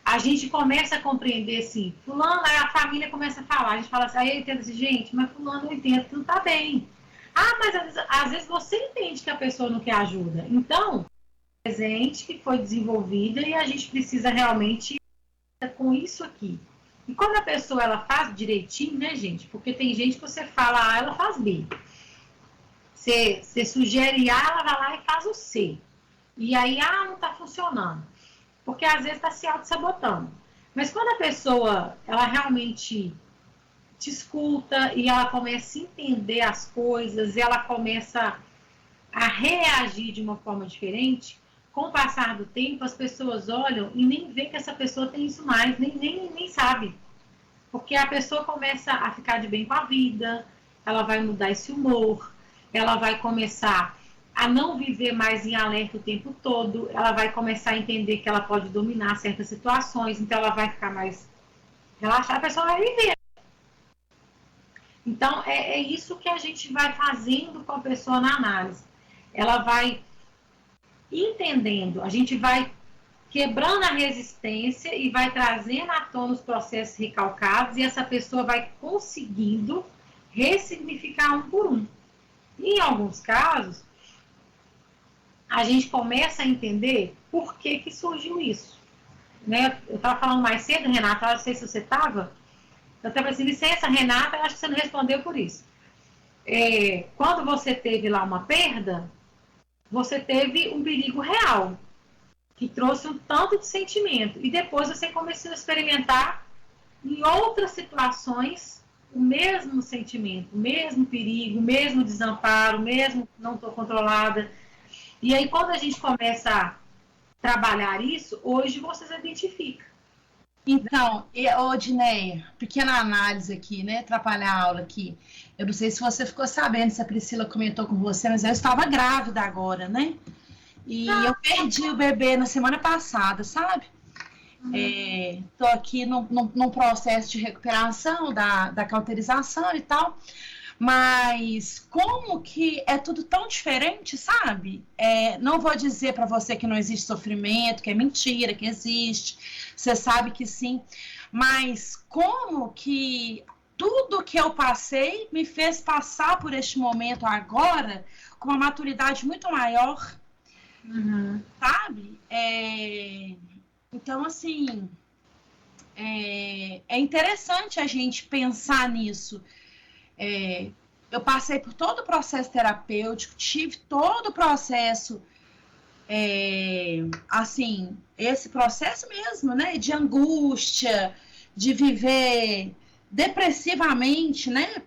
A gente começa a compreender assim, fulano, aí a família começa a falar, a gente fala assim, aí eu entendo assim, gente, mas fulano não entende que não tá bem. Ah, mas às vezes você entende que a pessoa não quer ajuda. Então, presente que foi desenvolvida e a gente precisa realmente com isso aqui. E quando a pessoa ela faz direitinho, né, gente? Porque tem gente que você fala A, ela faz B. Você sugere A, ela vai lá e faz o C. E aí, não tá funcionando. Porque às vezes está se auto-sabotando. Mas quando a pessoa, ela realmente te escuta e ela começa a entender as coisas, e ela começa a reagir de uma forma diferente, com o passar do tempo, as pessoas olham e nem vê que essa pessoa tem isso mais, nem sabe. Porque a pessoa começa a ficar de bem com a vida, ela vai mudar esse humor, ela vai começar a não viver mais em alerta o tempo todo, ela vai começar a entender que ela pode dominar certas situações, então ela vai ficar mais relaxada, a pessoa vai viver. Então, é isso que a gente vai fazendo com a pessoa na análise. Ela vai entendendo, a gente vai quebrando a resistência e vai trazendo à tona os processos recalcados e essa pessoa vai conseguindo ressignificar um por um. E, em alguns casos, a gente começa a entender por que surgiu isso. Né? Eu estava falando mais cedo, Renata, eu não sei se você estava, eu estava assim, licença, Renata, eu acho que você não respondeu por isso. Quando você teve lá uma perda, você teve um perigo real, que trouxe um tanto de sentimento. E depois você começou a experimentar em outras situações o mesmo sentimento, o mesmo perigo, o mesmo desamparo, o mesmo não estou controlada. E aí quando a gente começa a trabalhar isso, hoje você se identifica. Então, Dinéia, pequena análise aqui, né? Atrapalhar a aula aqui. Eu não sei se você ficou sabendo, se a Priscila comentou com você, mas eu estava grávida agora, né? E eu perdi o bebê na semana passada, sabe? Tô aqui num processo de recuperação da cauterização e tal. Mas como que é tudo tão diferente, sabe? Não vou dizer para você que não existe sofrimento, que é mentira, que existe. Você sabe que sim. Mas como que tudo que eu passei me fez passar por este momento agora com uma maturidade muito maior, sabe? Então, assim, é interessante a gente pensar nisso. Eu passei por todo o processo terapêutico, tive todo o processo, assim, esse processo mesmo, né, de angústia, de viver depressivamente, né,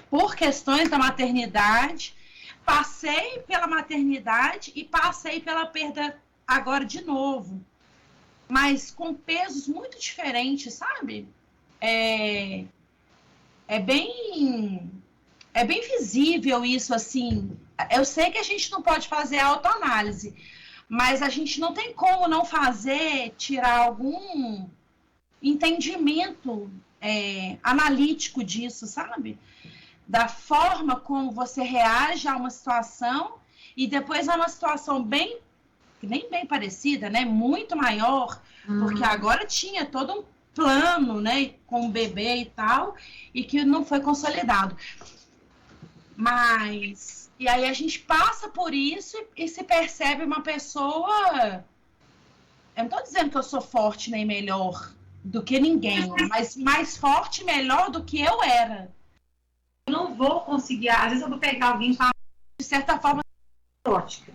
por questões da maternidade. Passei pela maternidade e passei pela perda agora de novo, mas com pesos muito diferentes, sabe? É bem visível isso, assim. Eu sei que a gente não pode fazer autoanálise, mas a gente não tem como não tirar algum entendimento analítico disso, sabe? Da forma como você reage a uma situação e depois a uma situação nem bem parecida, né? Muito maior, porque agora tinha todo um plano, né? Com o bebê e tal, e que não foi consolidado. Mas, e aí a gente passa por isso e se percebe uma pessoa... Eu não estou dizendo que eu sou forte nem melhor do que ninguém, mas mais forte e melhor do que eu era. Eu não vou conseguir, às vezes eu vou pegar alguém para, de certa forma, neurótica.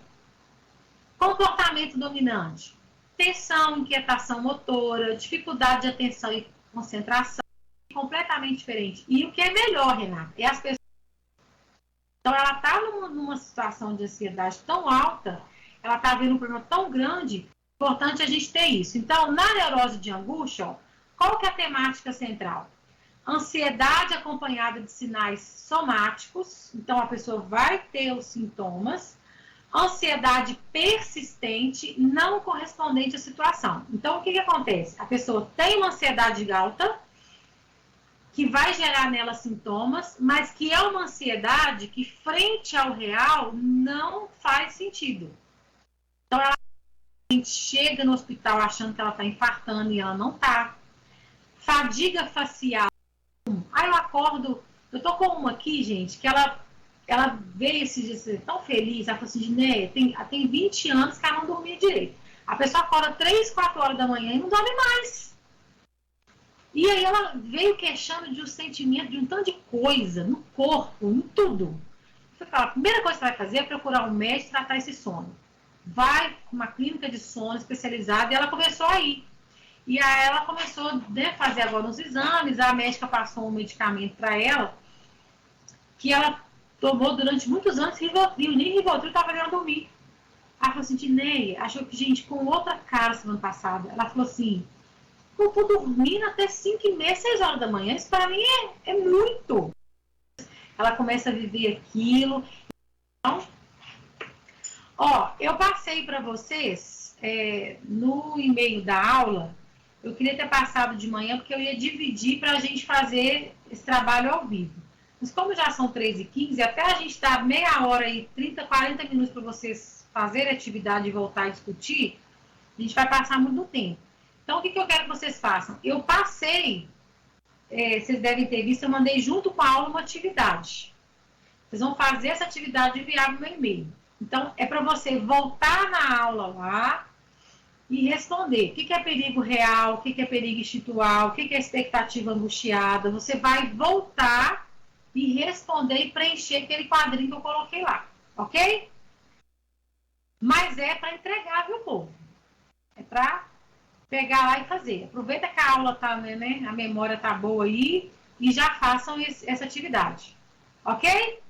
Comportamento dominante, tensão, inquietação motora, dificuldade de atenção e concentração, completamente diferente. E o que é melhor, Renata, é as pessoas. Então, ela está numa situação de ansiedade tão alta, ela está vendo um problema tão grande, importante a gente ter isso. Então, na neurose de angústia, ó, qual que é a temática central? Ansiedade acompanhada de sinais somáticos, então a pessoa vai ter os sintomas. Ansiedade persistente, não correspondente à situação. Então, o que acontece? A pessoa tem uma ansiedade alta, que vai gerar nela sintomas, mas que é uma ansiedade que, frente ao real, não faz sentido. Então, ela chega no hospital achando que ela está infartando e ela não está. Fadiga facial. Aí eu acordo, eu tô com uma aqui, gente, que ela veio esses dias tão feliz, ela falou assim, Ginéia, tem 20 anos que ela não dormia direito. A pessoa acorda 3, 4 horas da manhã e não dorme mais. E aí ela veio queixando de um sentimento, de um tanto de coisa, no corpo, em tudo. Eu falei, a primeira coisa que você vai fazer é procurar um médico e tratar esse sono. Vai com uma clínica de sono especializada e ela começou a ir. E aí ela começou a fazer agora uns exames, a médica passou um medicamento para ela, que ela tomou durante muitos anos, Rivotril, nem Rivotril estava fazendo dormir. Ela falou assim, Dineia, achou que, gente, com outra cara semana passada, ela falou assim, eu tô dormindo até 5h30, 6 horas da manhã, isso para mim é muito. Ela começa a viver aquilo. Então, ó, eu passei para vocês, no e-mail da aula, eu queria ter passado de manhã, porque eu ia dividir para a gente fazer esse trabalho ao vivo. Mas como já são 3h15, até a gente dar meia hora e 30, 40 minutos para vocês fazerem a atividade e voltar a discutir, a gente vai passar muito tempo. Então, o que eu quero que vocês façam? Eu passei, vocês devem ter visto, eu mandei junto com a aula uma atividade. Vocês vão fazer essa atividade e enviar no meu e-mail. Então, é para você voltar na aula lá, e responder o que é perigo real, o que é perigo instintual, o que é expectativa angustiada. Você vai voltar e responder e preencher aquele quadrinho que eu coloquei lá, ok? Mas é para entregar, viu, povo? É para pegar lá e fazer. Aproveita que a aula tá, né, a memória tá boa aí e já façam essa atividade, ok?